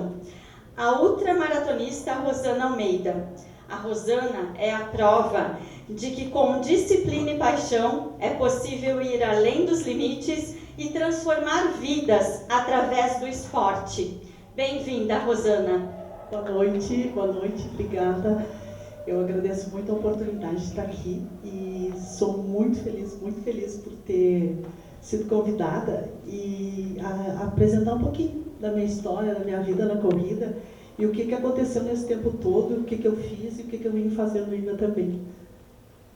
paixão. A ultramaratonista Rosana Almeida. A Rosana é a prova de que com disciplina e paixão é possível ir além dos limites e transformar vidas através do esporte. Bem-vinda, Rosana. Boa noite, obrigada. Eu agradeço muito a oportunidade de estar aqui e sou muito feliz por ter sido convidada e apresentar um pouquinho da minha história, da minha vida na corrida e o que aconteceu nesse tempo todo, o que eu fiz e o que eu venho fazendo ainda também.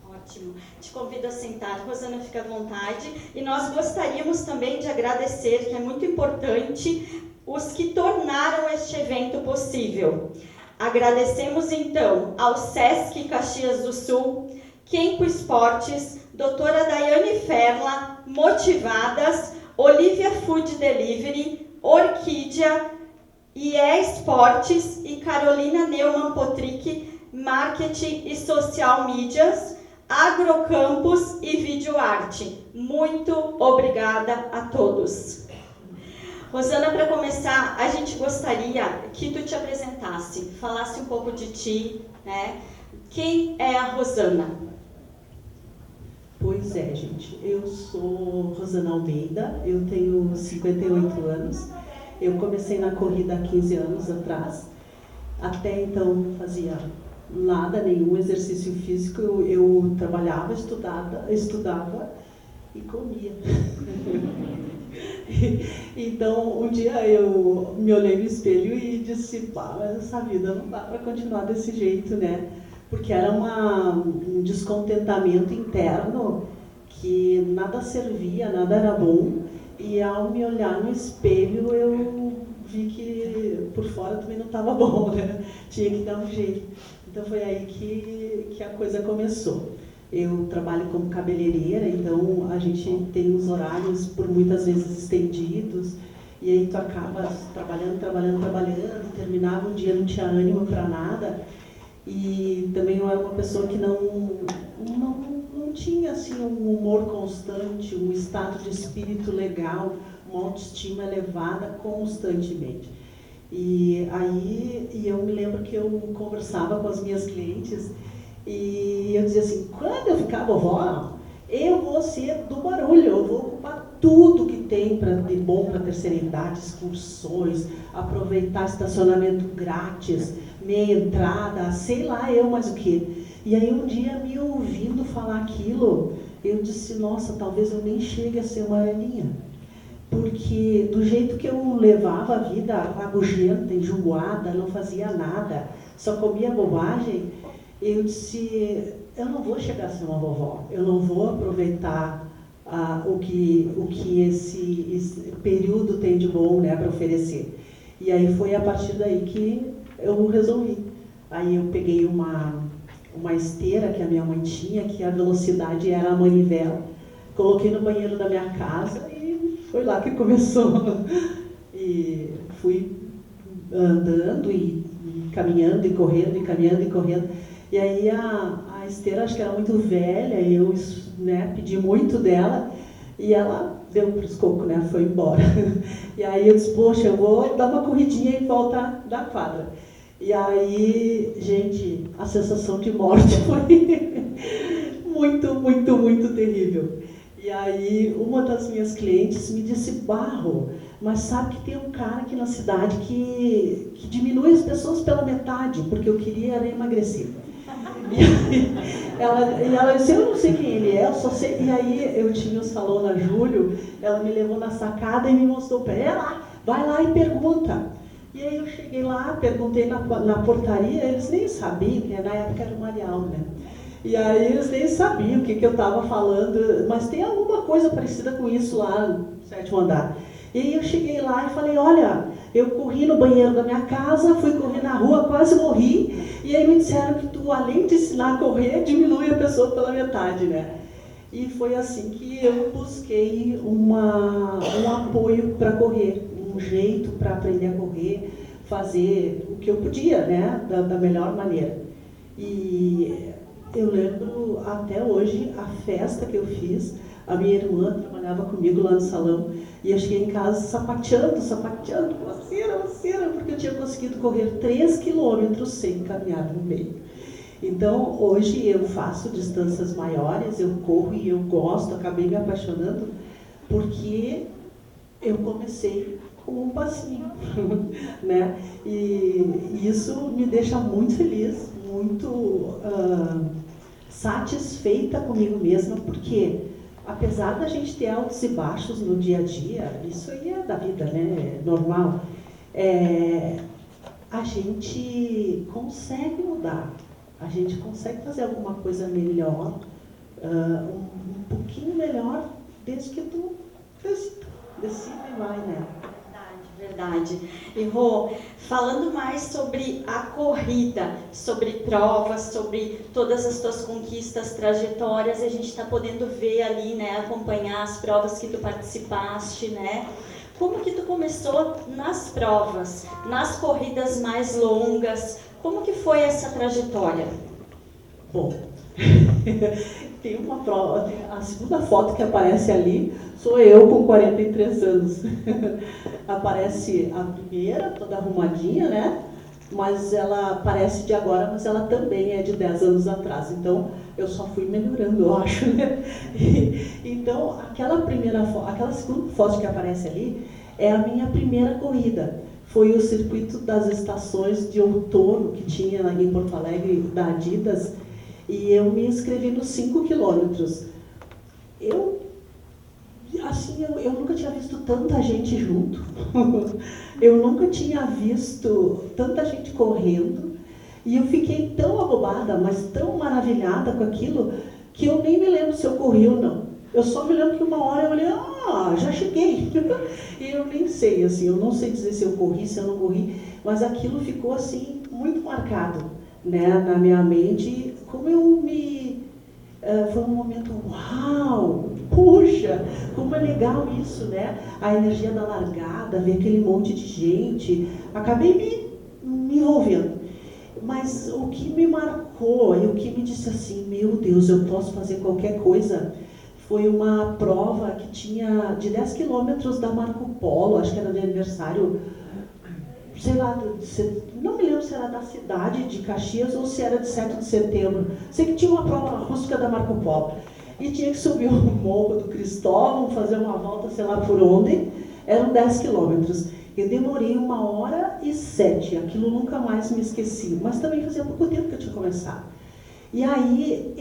Ótimo. Te convido a sentar, Rosana, fica à vontade. E nós gostaríamos também de agradecer, que é muito importante, os que tornaram este evento possível. Agradecemos então ao SESC Caxias do Sul, Kenko Esportes, doutora Daiane Ferla, Motivadas, Olivia Food Delivery, Orquídea, IE Esportes e Carolina Neumann Potrick, Marketing e Social Medias, Agrocampus e Videoarte. Muito obrigada a todos. Rosana, para começar, a gente gostaria que tu te apresentasse, falasse um pouco de ti, né? Quem é a Rosana? Pois é, gente, eu sou Rosana Almeida, eu tenho 58 anos, eu comecei na corrida há 15 anos atrás, até então não fazia nada, nenhum exercício físico, eu trabalhava, estudava e comia. Então, um dia eu me olhei no espelho e disse, pá, mas essa vida não dá para continuar desse jeito, né? Porque era um descontentamento interno que nada servia, nada era bom. E ao me olhar no espelho, eu vi que por fora também não estava bom, né? Tinha que dar um jeito. Então foi aí que a coisa começou. Eu trabalho como cabeleireira, então a gente tem os horários por muitas vezes estendidos, e aí tu acaba trabalhando, terminava um dia, não tinha ânimo para nada, e também eu era uma pessoa que não tinha assim, um humor constante, um estado de espírito legal, uma autoestima elevada constantemente. E aí eu me lembro que eu conversava com as minhas clientes, e eu dizia assim, quando eu ficar vovó, eu vou ser do barulho, eu vou ocupar tudo que tem de bom para a terceira idade, excursões, aproveitar estacionamento grátis, meia entrada, sei lá eu mais o que. E aí um dia, me ouvindo falar aquilo, eu disse, nossa, talvez eu nem chegue a ser uma aranha. Porque do jeito que eu levava a vida, rabugenta, enjoada, não fazia nada, só comia bobagem, eu disse, eu não vou chegar a ser uma vovó, eu não vou aproveitar o que esse período tem de bom, né, para oferecer. E aí foi a partir daí que eu resolvi. Aí eu peguei uma esteira que a minha mãe tinha, que a velocidade era a manivela, coloquei no banheiro da minha casa e foi lá que começou. E fui andando e caminhando e correndo, e caminhando e correndo. E aí a esteira, acho que era muito velha, e eu, né, pedi muito dela, e ela deu um escoco, né, foi embora. E aí eu disse, poxa, eu vou dar uma corridinha em volta da quadra. E aí, gente, a sensação de morte foi muito terrível. E aí, uma das minhas clientes me disse, Barro, mas sabe que tem um cara aqui na cidade que diminui as pessoas pela metade, porque eu queria emagrecer. E ela disse, eu não sei quem ele é, eu só sei. E aí eu tinha o salão na Júlio, ela me levou na sacada e me mostrou o pé. Vai lá e pergunta. E aí eu cheguei lá, perguntei na portaria, eles nem sabiam, que na época era o Marial, né? E aí eles nem sabiam o que eu estava falando, mas tem alguma coisa parecida com isso lá no 7º andar. E aí eu cheguei lá e falei, olha, eu corri no banheiro da minha casa, fui correr na rua, quase morri, e aí me disseram que tu, além de ensinar a correr, diminui a pessoa pela metade, né? E foi assim que eu busquei um apoio para correr, um jeito para aprender a correr, fazer o que eu podia, né, da melhor maneira. E eu lembro até hoje a festa que eu fiz, a minha irmã trabalhava comigo lá no salão, e eu cheguei em casa sapateando, vacina, porque eu tinha conseguido correr 3 quilômetros sem caminhar no meio. Então, hoje eu faço distâncias maiores, eu corro e eu gosto, acabei me apaixonando, porque eu comecei com um passinho, né? E isso me deixa muito feliz, muito satisfeita comigo mesma, porque apesar da gente ter altos e baixos no dia a dia, isso aí é da vida, né? É normal. A gente consegue mudar, a gente consegue fazer alguma coisa melhor, um pouquinho melhor, desde que tu decide e vai, né? Verdade. E Rô, falando mais sobre a corrida, sobre provas, sobre todas as tuas conquistas, trajetórias, a gente está podendo ver ali, né, acompanhar as provas que tu participaste, né? Como que tu começou nas provas, nas corridas mais longas? Como que foi essa trajetória? Bom, tem uma prova, a segunda foto que aparece ali, sou eu com 43 anos. Aparece a primeira, toda arrumadinha, né? Mas ela parece de agora, mas ela também é de 10 anos atrás. Então, eu só fui melhorando, eu acho, né? Então, aquela segunda foto que aparece ali é a minha primeira corrida. Foi o circuito das estações de outono que tinha lá em Porto Alegre, da Adidas, e eu me inscrevi nos 5 quilômetros. Eu nunca tinha visto tanta gente junto, eu nunca tinha visto tanta gente correndo, e eu fiquei tão abobada, mas tão maravilhada com aquilo, que eu nem me lembro se eu corri ou não. Eu só me lembro que uma hora eu olhei, já cheguei. E eu nem sei, assim, eu não sei dizer se eu corri, se eu não corri, mas aquilo ficou, assim, muito marcado, né, na minha mente, como eu foi um momento, uau, puxa, como é legal isso, né? A energia da largada, ver aquele monte de gente, acabei me envolvendo. Mas o que me marcou e o que me disse assim, meu Deus, eu posso fazer qualquer coisa, foi uma prova que tinha de 10 quilômetros da Marco Polo, acho que era de aniversário, sei lá, não me lembro se era da cidade de Caxias ou se era de 7 de setembro. Sei que tinha uma prova rústica da Marco Polo. E tinha que subir o morro do Cristóvão, fazer uma volta, sei lá por onde, eram 10 quilômetros. Eu demorei 1h07, aquilo nunca mais me esqueci, mas também fazia pouco tempo que eu tinha começado. E aí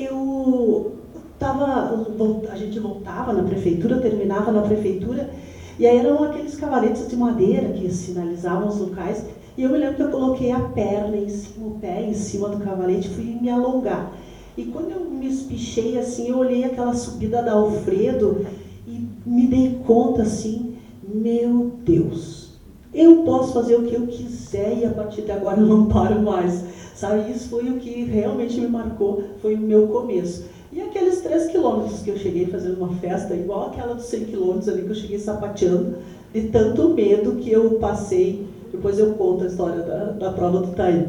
a gente voltava na prefeitura, terminava na prefeitura, e aí eram aqueles cavaletes de madeira que sinalizavam os locais, e eu me lembro que eu coloquei a perna em cima, o pé em cima do cavalete, fui me alongar. E quando eu me espichei assim, eu olhei aquela subida da Alfredo e me dei conta assim, meu Deus, eu posso fazer o que eu quiser e a partir de agora eu não paro mais. Sabe, isso foi o que realmente me marcou, foi o meu começo. E aqueles 3 quilômetros que eu cheguei fazendo uma festa, igual aquela dos 100 quilômetros ali que eu cheguei sapateando, de tanto medo que eu passei, depois eu conto a história da prova do Taí.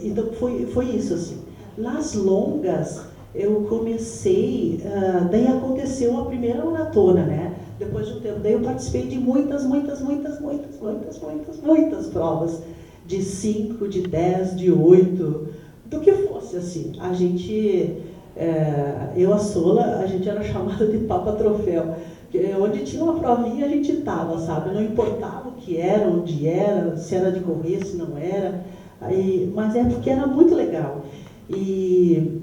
Então foi isso assim. Nas longas, eu comecei, daí aconteceu a primeira maratona, né? Depois de um tempo, daí eu participei de muitas provas, de 5, de 10, de 8, do que fosse assim. A gente, eu, a Sola, a gente era chamada de Papa Troféu, onde tinha uma provinha a gente estava, sabe? Não importava o que era, onde era, se era de correr, se não era, mas é porque era muito legal. E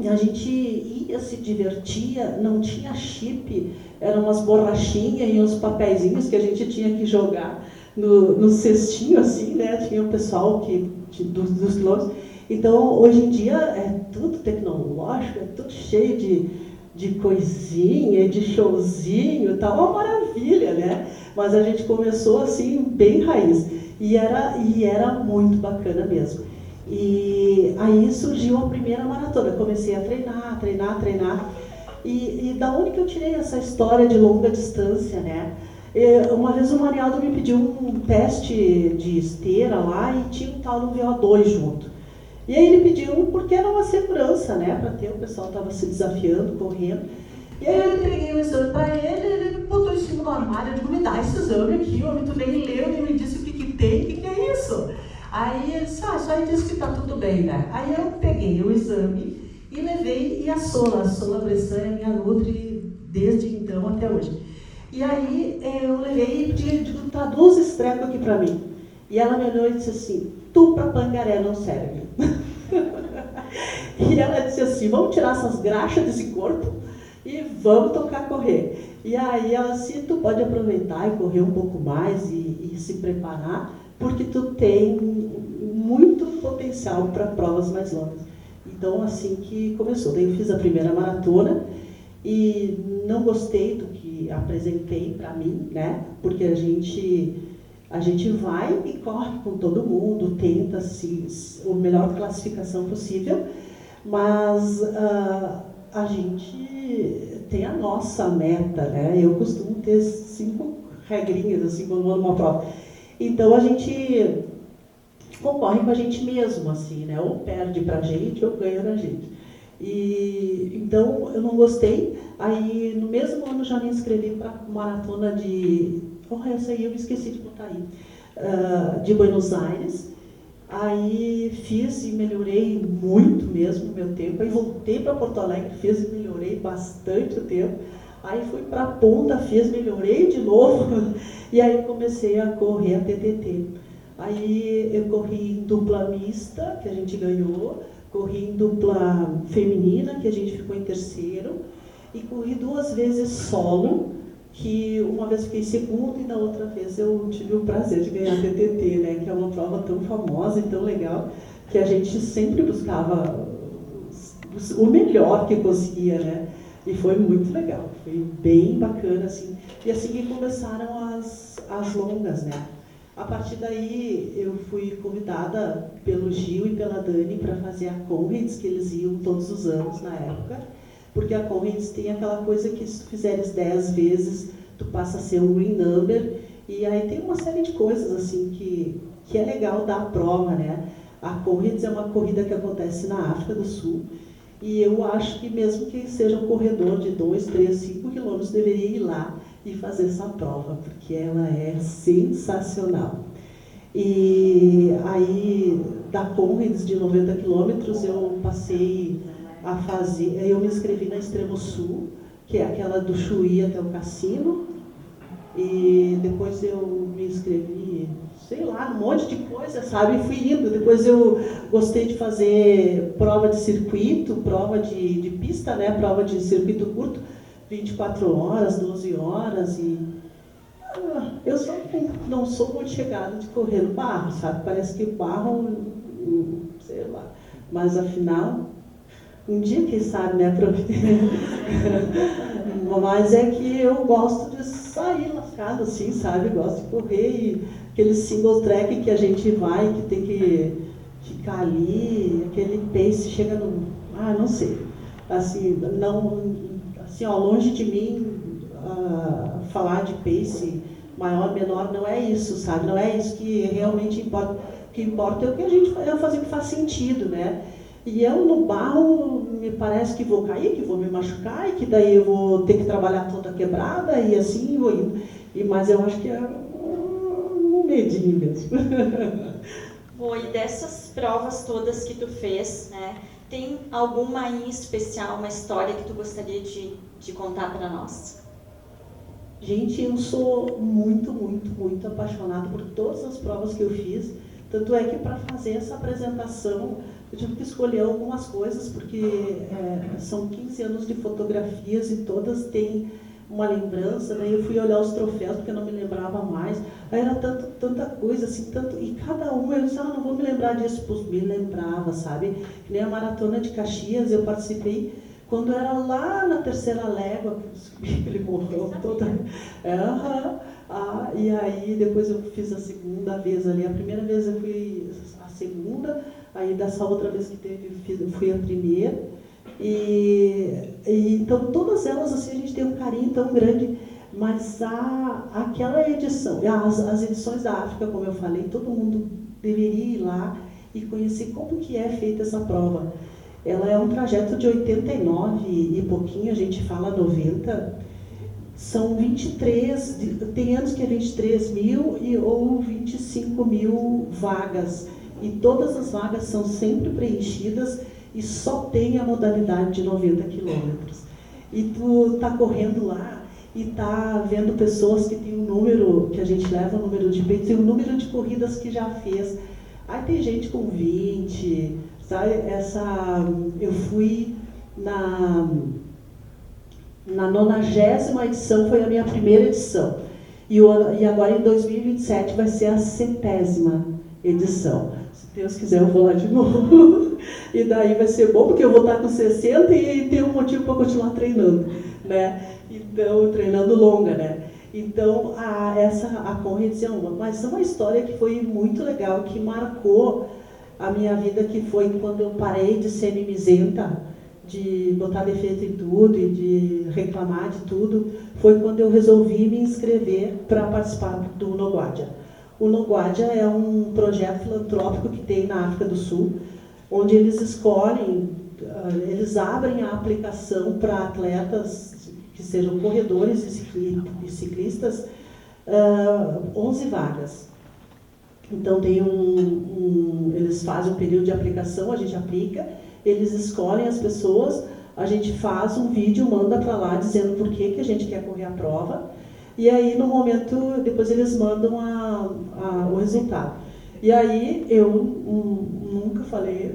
a gente ia, se divertia, não tinha chip, eram umas borrachinhas e uns papeizinhos que a gente tinha que jogar no cestinho, assim, né? Tinha o pessoal dos quilômetros. Então, hoje em dia, é tudo tecnológico, é tudo cheio de coisinha, de showzinho, tá uma maravilha, né? Mas a gente começou, assim, bem raiz. E era muito bacana mesmo. E aí surgiu a primeira maratona. Comecei a treinar. E da onde que eu tirei essa história de longa distância, né? Uma vez o Marialdo me pediu um teste de esteira lá e tinha um tal do VO2 junto. E aí ele pediu porque era uma segurança, né? Para ter, o pessoal estava se desafiando, correndo. E aí eu entreguei o exame para ele, ele botou em cima do armário, eu digo, me dá esse exame aqui, homem, tu nem leu, nem me disse o que Aí ele disse, só ele disse que está tudo bem, né? Aí eu peguei o exame e levei, e a Sola Bressan é minha nutri desde então até hoje. E aí eu levei e digo, traduz esse treco aqui para mim. E ela me olhou e disse assim, tu para pangaré não serve. E ela disse assim, vamos tirar essas graxas desse corpo e vamos tocar correr. E aí ela disse, tu pode aproveitar e correr um pouco mais e se preparar, porque tu tem muito potencial para provas mais longas. Então, assim que começou. Daí eu fiz a primeira maratona e não gostei do que apresentei para mim, né? Porque a gente vai e corre com todo mundo, tenta a melhor classificação possível, mas a gente tem a nossa meta, né? Eu costumo ter 5 regrinhas assim quando vou numa prova. Então a gente concorre com a gente mesmo, assim, né? Ou perde pra gente ou ganha da gente. E então eu não gostei. Aí no mesmo ano já me inscrevi para maratona essa aí eu me esqueci de botar aí, de Buenos Aires. Aí fiz e melhorei muito mesmo o meu tempo. Aí voltei para Porto Alegre, fiz e melhorei bastante o tempo. Aí fui para a Ponta, fiz, melhorei de novo. E aí comecei a correr a TTT. Aí eu corri em dupla mista, que a gente ganhou. Corri em dupla feminina, que a gente ficou em terceiro. E corri 2 vezes solo, que uma vez fiquei segundo e na outra vez eu tive o prazer de ganhar a TTT, né, que é uma prova tão famosa e tão legal, que a gente sempre buscava o melhor que conseguia, né, e foi muito legal, foi bem bacana, assim, e assim que começaram as longas, né. A partir daí eu fui convidada pelo Gil e pela Dani para fazer a Comrades, que eles iam todos os anos na época, porque a Comrades tem aquela coisa que se tu fizeres 10 vezes, tu passa a ser um green number, e aí tem uma série de coisas assim que é legal da prova, né? A Comrades é uma corrida que acontece na África do Sul, e eu acho que mesmo que seja um corredor de 2, 3, 5 quilômetros, deveria ir lá e fazer essa prova, porque ela é sensacional. E aí, da Comrades de 90 quilômetros, eu passei a fazer, eu me inscrevi na Extremo Sul, que é aquela do Chuí até o Cassino, e depois eu me inscrevi, sei lá, um monte de coisa, sabe, e fui indo. Depois eu gostei de fazer prova de circuito, prova de pista, né, prova de circuito curto, 24 horas, 12 horas, e eu não sou muito chegada de correr no barro, sabe, parece que o barro, sei lá, mas afinal, um dia, quem sabe, né, mas é que eu gosto de sair lascado, assim, sabe, gosto de correr, e aquele single track que a gente vai, que tem que ficar ali, aquele pace chega no, não sei, assim, não, assim, ó, longe de mim falar de pace maior, menor, não é isso, sabe, não é isso que realmente importa. O que importa é o que a gente vai fazer, que faz sentido, né? E eu no barro me parece que vou cair, que vou me machucar e que daí eu vou ter que trabalhar toda quebrada e assim vou indo. Mas eu acho que é um medinho mesmo. E dessas provas todas que tu fez, né, tem alguma em especial, uma história que tu gostaria de contar para nós? Gente, eu sou muito, muito, muito apaixonada por todas as provas que eu fiz. Tanto é que para fazer essa apresentação eu tive que escolher algumas coisas, porque são 15 anos de fotografias e todas têm uma lembrança. Daí eu fui olhar os troféus, porque eu não me lembrava mais. Aí era tanta coisa, assim, e cada uma eu disse, não vou me lembrar disso. Pois me lembrava, sabe? Que nem a Maratona de Caxias, eu participei quando era lá na terceira légua, que ele morreu toda. E aí depois eu fiz a segunda vez ali. A primeira vez eu fui a segunda, aí dessa outra vez que teve, fui a primeira. Então todas elas assim, a gente tem um carinho tão grande, mas aquela edição, as edições da África, como eu falei, todo mundo deveria ir lá e conhecer como que é feita essa prova. Ela é um trajeto de 89 e pouquinho, a gente fala 90, são 23, tem anos que é 23 mil ou 25 mil vagas. e todas as vagas são sempre preenchidas e só tem a modalidade de 90 quilômetros. E tu tá correndo lá e tá vendo pessoas que tem um número, que a gente leva o número de peitos, tem um número de corridas que já fez. Aí tem gente com 20, sabe? Eu fui na 90ª edição, foi a minha primeira edição. E agora em 2027 vai ser a 100ª edição. Se Deus quiser, eu vou lá de novo. E daí vai ser bom, porque eu vou estar com 60 e ter um motivo para continuar treinando, né? Então, treinando longa, né? Então, a correção, mas é uma história que foi muito legal, que marcou a minha vida, que foi quando eu parei de ser mimizenta, de botar defeito em tudo e de reclamar de tudo, foi quando eu resolvi me inscrever para participar do Noguadia. O Noguadia é um projeto filantrópico que tem na África do Sul, onde eles escolhem, eles abrem a aplicação para atletas que sejam corredores e ciclistas, 11 vagas. Então tem eles fazem um período de aplicação, a gente aplica, eles escolhem as pessoas, a gente faz um vídeo, manda para lá dizendo por que a gente quer correr a prova, e aí no momento, depois eles mandam o resultado. E aí eu nunca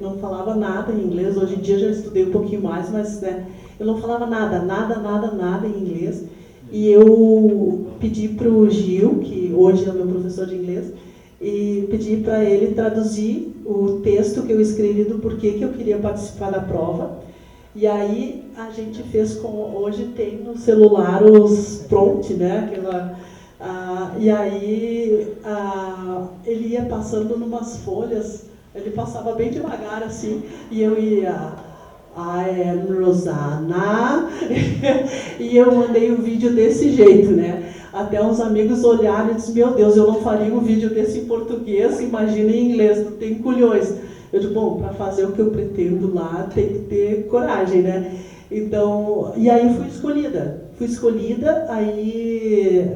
não falava nada em inglês, hoje em dia já estudei um pouquinho mais, mas né, eu não falava nada em inglês, e eu pedi para o Gil, que hoje é o meu professor de inglês, e pedi para ele traduzir o texto que eu escrevi do porquê que eu queria participar da prova. E aí a gente fez hoje tem no celular os prompt, né? E aí ele ia passando numas folhas, ele passava bem devagar assim, e eu ia I am Rosana, e eu mandei o vídeo desse jeito, né? Até uns amigos olharam e disseram, meu Deus, eu não faria um vídeo desse em português, imagina em inglês, não tem culhões. Eu digo, bom, para fazer o que eu pretendo lá, tem que ter coragem, né? Então, e aí fui escolhida, aí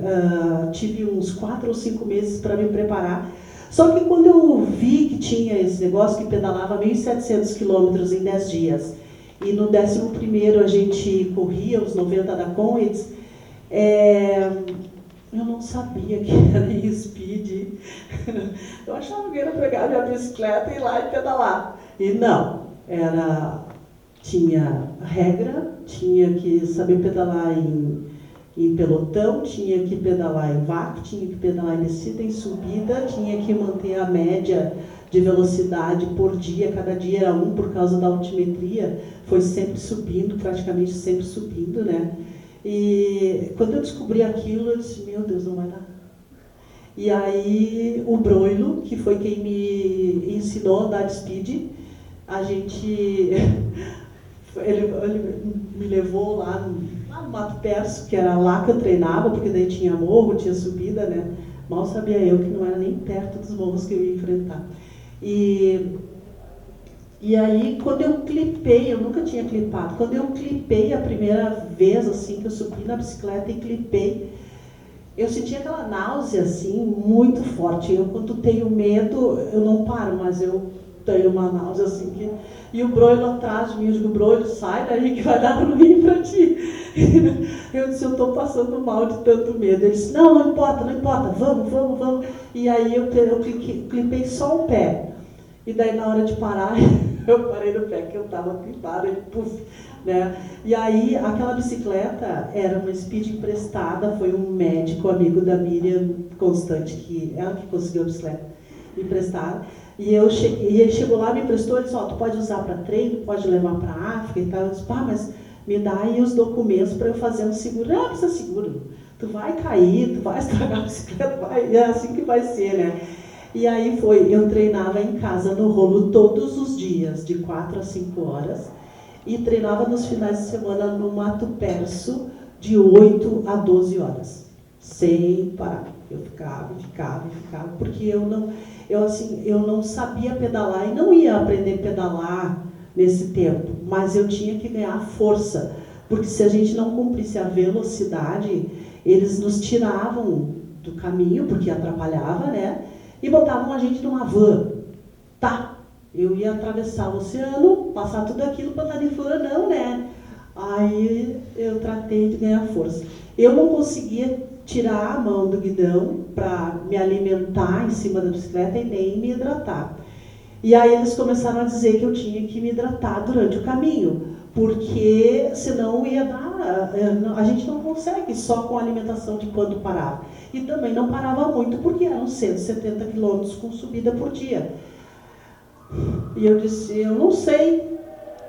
tive uns 4 ou 5 meses para me preparar. Só que quando eu vi que tinha esse negócio que pedalava 1.700 quilômetros em 10 dias, e no 11º a gente corria os 90 da Comrades, eu não sabia que era em speed. Eu achava que era pegar minha bicicleta e ir lá e pedalar. E não, tinha regra, tinha que saber pedalar em pelotão, tinha que pedalar em vácuo, tinha que pedalar em descida, em subida, tinha que manter a média de velocidade por dia, cada dia era 1 por causa da altimetria, foi sempre subindo, praticamente sempre subindo, né? E quando eu descobri aquilo, eu disse, meu Deus, não vai dar. E aí o Broilo, que foi quem me ensinou a andar de speed, ele me levou lá no Mato Perso, que era lá que eu treinava, porque daí tinha morro, tinha subida, né? Mal sabia eu que não era nem perto dos morros que eu ia enfrentar. E aí, quando eu clipei, eu nunca tinha clipado, quando eu clipei a primeira vez, assim, que eu subi na bicicleta e clipei, eu senti aquela náusea, assim, muito forte. Eu, quando tenho medo, eu não paro, mas eu tenho uma náusea, assim, e o Broilo atrás de mim, eu digo, Broilo, sai daí que vai dar ruim pra ti. Eu disse, eu estou passando mal de tanto medo. Ele disse, não importa, vamos. E aí eu clipei só o pé. E daí, na hora de parar, eu parei no pé, que eu estava clipada, e puf, né? E aí, aquela bicicleta era uma speed emprestada, foi um médico amigo da Miriam Constante, que ela que conseguiu a bicicleta emprestada. E ele chegou lá, me emprestou, ele disse, tu pode usar para treino, pode levar para a África e tal. Eu disse, mas me dá aí os documentos para eu fazer um seguro. Não precisa seguro, tu vai cair, tu vai estragar a bicicleta, é assim que vai ser, né? E aí eu treinava em casa no rolo todos os dias, de 4 a 5 horas, e treinava nos finais de semana no Mato Perso, de 8 a 12 horas, sem parar. Eu ficava, porque eu não sabia pedalar e não ia aprender a pedalar nesse tempo, mas eu tinha que ganhar força, porque se a gente não cumprisse a velocidade, eles nos tiravam do caminho, porque atrapalhava, né? E botavam a gente numa van. Tá, eu ia atravessar o oceano, passar tudo aquilo para estar de fora, não, né? Aí eu tratei de ganhar força. Eu não conseguia tirar a mão do guidão para me alimentar em cima da bicicleta e nem me hidratar. E aí eles começaram a dizer que eu tinha que me hidratar durante o caminho, porque senão ia dar, a gente não consegue só com a alimentação de quando parava. E também não parava muito, porque eram 170 quilômetros com subida por dia. E eu disse, eu não sei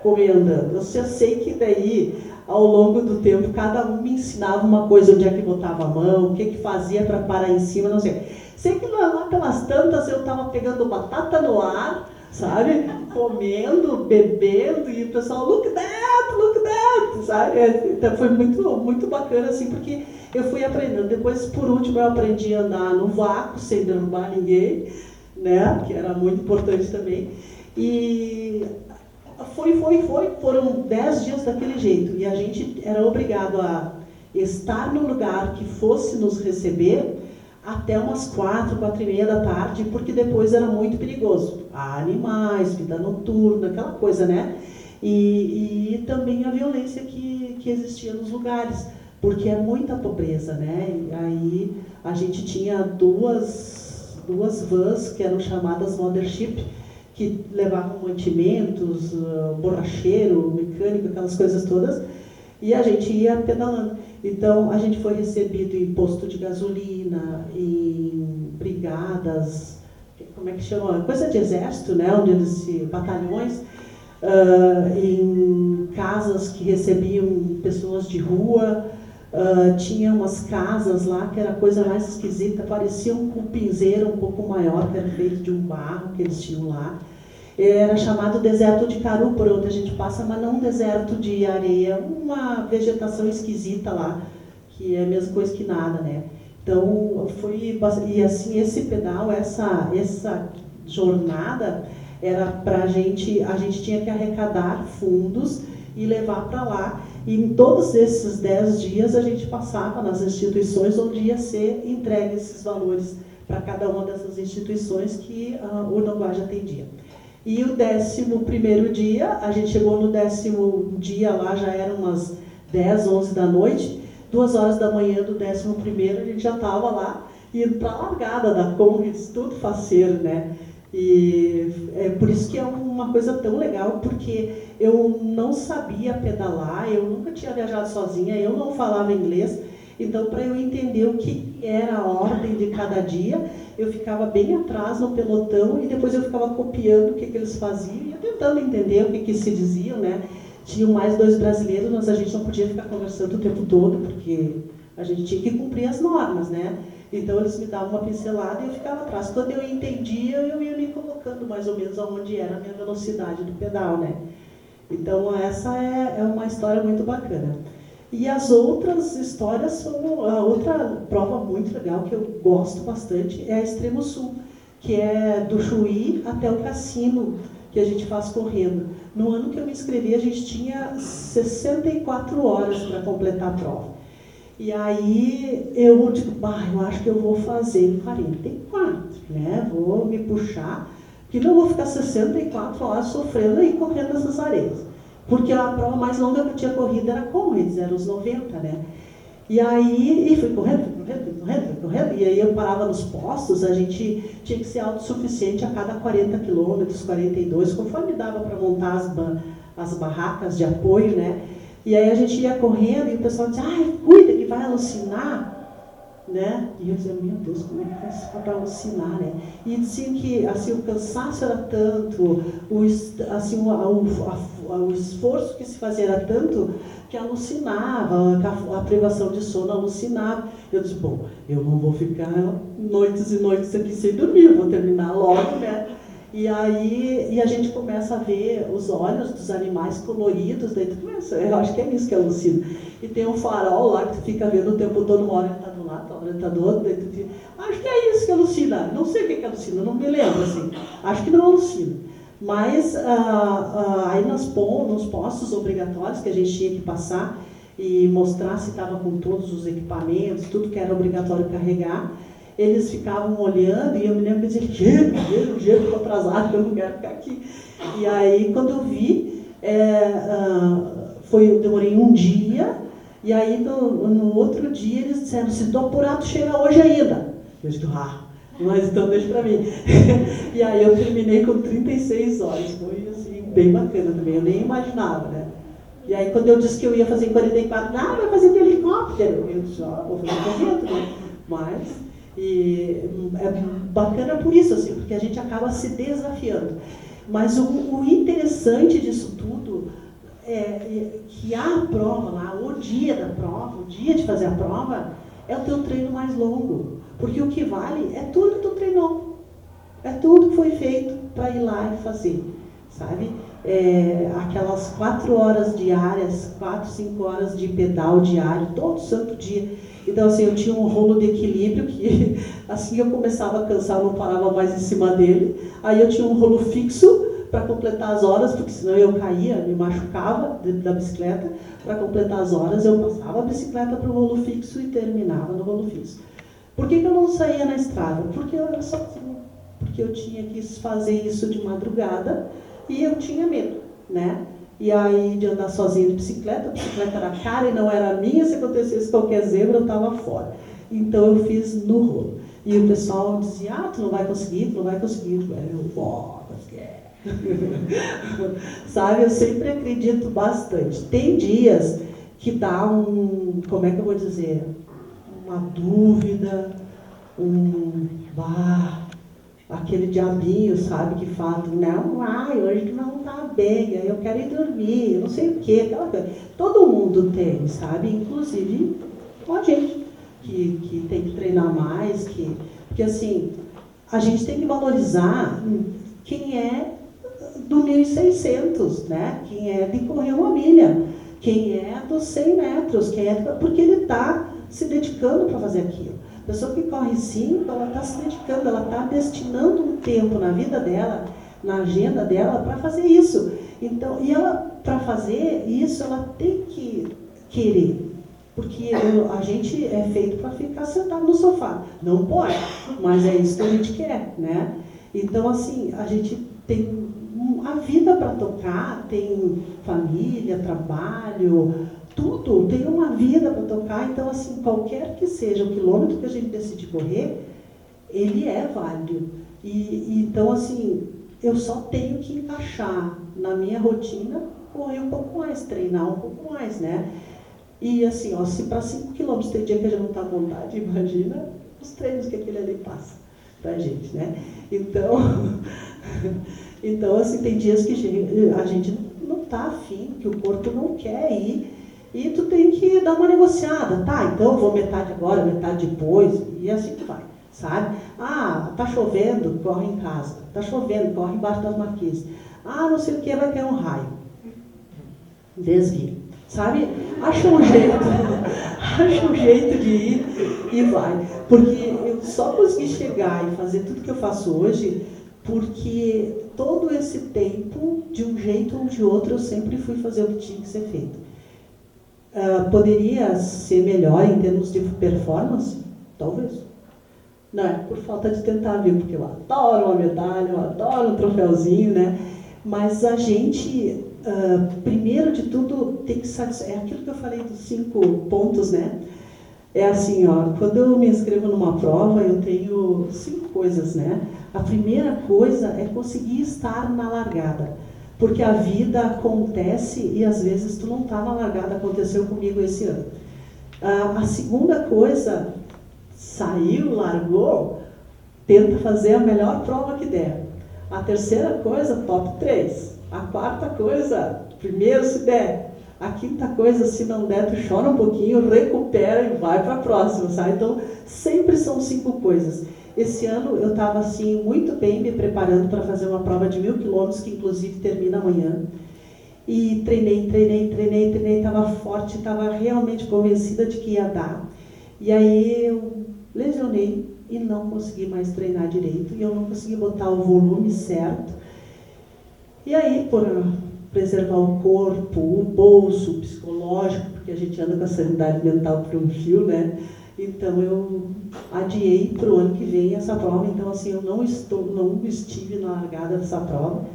como ia andando, eu só sei que daí, ao longo do tempo, cada um me ensinava uma coisa, onde é que botava a mão, o que fazia para parar em cima, não sei. Sei que lá pelas tantas eu estava pegando batata no ar, sabe? Comendo, bebendo, e o pessoal, look that, sabe? Então foi muito bacana, assim, porque eu fui aprendendo. Depois, por último, eu aprendi a andar no vácuo, sem derrubar ninguém, né? Que era muito importante também. E foram 10 dias daquele jeito. E a gente era obrigado a estar no lugar que fosse nos receber até umas 4h30 da tarde, porque depois era muito perigoso. Há animais, vida noturna, aquela coisa, né? E também a violência que existia nos lugares, porque é muita pobreza, né? E aí a gente tinha duas vans que eram chamadas mothership, que levavam mantimentos, borracheiro, mecânico, aquelas coisas todas, e a gente ia pedalando. Então, a gente foi recebido em posto de gasolina, em brigadas, como é que chama? Coisa de exército, né? Onde eles batalhões, em casas que recebiam pessoas de rua, tinha umas casas lá que era a coisa mais esquisita, parecia um cupinzeiro um pouco maior, que era feito de um barro que eles tinham lá. Era chamado deserto de Karoo, por onde a gente passa, mas não um deserto de areia, uma vegetação esquisita lá, que é a mesma coisa que nada, né? Então, e assim, esse pedal, essa jornada, era pra a gente tinha que arrecadar fundos e levar para lá. E em todos esses 10 dias a gente passava nas instituições onde ia ser entregue esses valores para cada uma dessas instituições que o Noguaja atendia. E o 11º dia, a gente chegou no 10º dia lá, já eram umas 10, 11 da noite, 2 horas da manhã do 11º, a gente já estava lá, indo para a largada da Conrads, tudo faceiro, né? E é por isso que é uma coisa tão legal, porque eu não sabia pedalar, eu nunca tinha viajado sozinha, eu não falava inglês, então para eu entender o que era a ordem de cada dia, eu ficava bem atrás no pelotão e depois eu ficava copiando o que eles faziam e tentando entender o que se diziam, né? Tinham mais 2 brasileiros, mas a gente não podia ficar conversando o tempo todo, porque a gente tinha que cumprir as normas, né? Então eles me davam uma pincelada e eu ficava atrás. Quando eu entendia, eu ia me colocando mais ou menos aonde era a minha velocidade do pedal, né? Então essa é uma história muito bacana. E as outras histórias são... A outra prova muito legal que eu gosto bastante é a Extremo Sul, que é do Chuí até o Cassino, que a gente faz correndo. No ano que eu me inscrevi, a gente tinha 64 horas para completar a prova. E aí eu digo, eu acho que eu vou fazer 44, né? Vou me puxar, que não vou ficar 64 horas sofrendo e correndo essas areias. Porque a prova mais longa que eu tinha corrido era Conrads, eram os 90, né? E aí, fui correndo, e aí eu parava nos postos, a gente tinha que ser autossuficiente a cada 40 quilômetros, 42, conforme dava para montar as barracas de apoio, né? E aí a gente ia correndo e o pessoal dizia, cuida que vai alucinar, né? E eu dizia, meu Deus, como é que faz para alucinar, né? E diziam que assim, o cansaço era tanto, o esforço que se fazia era tanto que alucinava, a privação de sono alucinava. Eu disse, bom, eu não vou ficar noites e noites aqui sem dormir, eu vou terminar logo, né? E aí a gente começa a ver os olhos dos animais coloridos, daí tu começa, eu acho que é isso que alucina. E tem um farol lá que tu fica vendo o tempo todo, uma hora ele está de um lado, outra hora ele está do outro, daí tu diz, acho que é isso que alucina. Não sei o que alucina, não me lembro, assim. Acho que não alucina. Mas aí nos postos obrigatórios que a gente tinha que passar e mostrar se estava com todos os equipamentos, tudo que era obrigatório carregar, eles ficavam olhando e eu me lembro de dizer, gelo, estou atrasado, eu não quero ficar aqui. E aí, quando eu vi, eu demorei um dia, e aí no outro dia eles disseram, se tu apurar, tu chega hoje ainda. Eu disse, mas então deixa pra mim. E aí eu terminei com 36 horas, foi assim, bem bacana também, eu nem imaginava, né? E aí quando eu disse que eu ia fazer em 44, vai fazer de helicóptero. Eu disse, vou fazer correndo, né? Mas, é bacana por isso, assim, porque a gente acaba se desafiando. Mas o interessante disso tudo é que a prova lá, o dia da prova, o dia de fazer a prova, é o teu treino mais longo. Porque o que vale é tudo que tu treinou. É tudo que foi feito para ir lá e fazer, sabe? Aquelas 4 horas diárias, 4, 5 horas de pedal diário, todo santo dia. Então, assim, eu tinha um rolo de equilíbrio que, assim eu começava a cansar, eu não parava mais em cima dele. Aí eu tinha um rolo fixo para completar as horas, porque senão eu caía, me machucava dentro da bicicleta. Para completar as horas, eu passava a bicicleta para o rolo fixo e terminava no rolo fixo. Por que eu não saía na estrada? Porque eu era sozinha. Porque eu tinha que fazer isso de madrugada e eu tinha medo, né? E aí, de andar sozinha de bicicleta, a bicicleta era cara e não era minha, se acontecesse qualquer zebra, eu estava fora. Então, eu fiz no rolo. E o pessoal dizia, tu não vai conseguir, tu não vai conseguir. Eu vou conseguir. Sabe, eu sempre acredito bastante. Tem dias que dá como é que eu vou dizer? Uma dúvida, aquele diabinho, sabe, que fala, não, hoje tu não tá bem, aí eu quero ir dormir, eu não sei o quê, aquela coisa. Todo mundo tem, sabe, inclusive a gente, que tem que treinar mais, porque assim, a gente tem que valorizar quem é do 1.600, né, quem é de correr uma milha, quem é dos 100 metros, porque ele está se dedicando para fazer aquilo. A pessoa que corre 5, ela está se dedicando, ela está destinando um tempo na vida dela, na agenda dela, para fazer isso. Então, e ela, para fazer isso, ela tem que querer. Porque a gente é feito para ficar sentado no sofá. Não pode, mas é isso que a gente quer, né? Então, assim, a gente tem a vida para tocar, tem família, trabalho, tudo, tem uma vida para tocar. Então, assim, qualquer que seja o quilômetro que a gente decide correr, ele é válido. Então, assim, eu só tenho que encaixar na minha rotina, correr um pouco mais, treinar um pouco mais, né? E assim, se para 5 quilômetros tem dia que a gente não está à vontade, imagina os treinos que aquele ali passa pra gente, né? Então, assim, tem dias que a gente não está afim, que o corpo não quer ir, e tu tem que dar uma negociada, tá? Então eu vou metade agora, metade depois, e assim que vai, sabe? Tá chovendo, corre em casa. Tá chovendo, corre embaixo das marquises. Não sei o que, vai cair um raio. Desvia, sabe? Acha um jeito de ir e vai. Porque eu só consegui chegar e fazer tudo que eu faço hoje porque todo esse tempo, de um jeito ou de outro, eu sempre fui fazer o que tinha que ser feito. Poderia ser melhor em termos de performance? Talvez. Não é por falta de tentar, viu? Porque eu adoro uma medalha, eu adoro um troféuzinho, né? Mas a gente, primeiro de tudo, tem que satisfazer. É aquilo que eu falei dos 5 pontos, né? É assim, quando eu me inscrevo numa prova, eu tenho 5 coisas, né? A primeira coisa é conseguir estar na largada. Porque a vida acontece e às vezes tu não está na largada, aconteceu comigo esse ano. A segunda coisa, saiu, largou, tenta fazer a melhor prova que der. A terceira coisa, top 3. A quarta coisa, primeiro se der. A quinta coisa, se não der, tu chora um pouquinho, recupera e vai para a próxima, sabe? Então, sempre são 5 coisas. Esse ano eu estava assim, muito bem me preparando para fazer uma prova de 1.000 quilômetros, que inclusive termina amanhã. E treinei, estava forte, estava realmente convencida de que ia dar. E aí eu lesionei e não consegui mais treinar direito, e eu não consegui botar o volume certo. E aí, por preservar o corpo, o bolso, o psicológico, porque a gente anda com a sanidade mental por um fio, né? Então eu adiei para o ano que vem essa prova, então assim, eu não estive na largada dessa prova.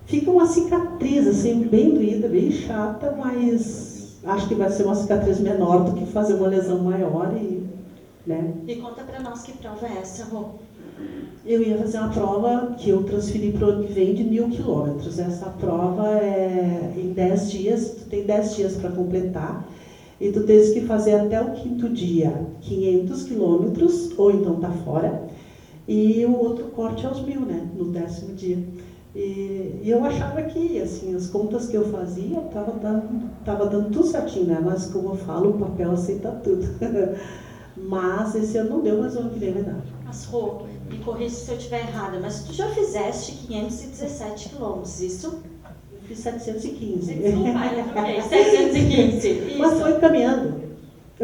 Fica uma cicatriz, assim, bem doída, bem chata, mas acho que vai ser uma cicatriz menor do que fazer uma lesão maior. Né? E conta para nós que prova é essa, Rô? Eu ia fazer uma prova que eu transferi para o ano que vem de 1.000 quilômetros. Essa prova é em 10 dias, tu tem 10 dias para completar. E tu tens que fazer até o 5º dia 500 quilômetros, ou então tá fora. E o outro corte aos 1.000, né? No 10º dia. E eu achava que, assim, as contas que eu fazia, tava dando tudo certinho, né? Mas, como eu falo, o papel aceita tudo. Mas esse ano não deu, mas o ano que vem vai dar. Mas, Rô, me corrija se eu estiver errada, mas tu já fizeste 517 quilômetros, isso? Eu fiz 715. Desculpa, eu troquei, 715. Mas foi caminhando.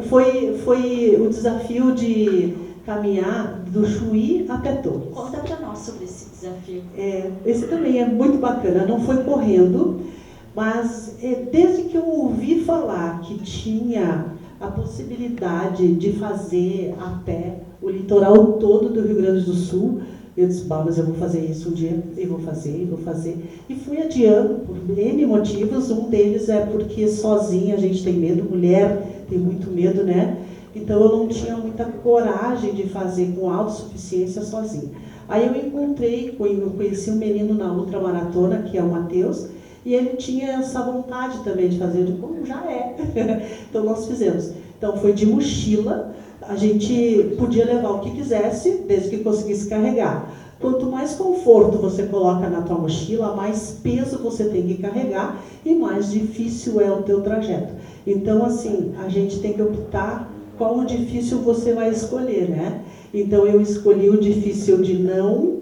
Foi o desafio de caminhar do Chuí até Torres. Conta para nós sobre esse desafio. Esse também é muito bacana, não foi correndo, mas desde que eu ouvi falar que tinha a possibilidade de fazer a pé o litoral todo do Rio Grande do Sul, eu disse, mas eu vou fazer isso um dia, eu vou fazer. E fui adiando por N motivos, um deles é porque sozinha a gente tem medo, mulher tem muito medo, né? Então eu não tinha muita coragem de fazer com autossuficiência sozinha. Aí eu conheci um menino na ultramaratona, que é o Matheus, e ele tinha essa vontade também de fazer, como já é. Então nós fizemos. Então foi de mochila, a gente podia levar o que quisesse, desde que conseguisse carregar. Quanto mais conforto você coloca na tua mochila, mais peso você tem que carregar e mais difícil é o teu trajeto. Então, assim, a gente tem que optar qual o difícil você vai escolher, né? Então eu escolhi o difícil de não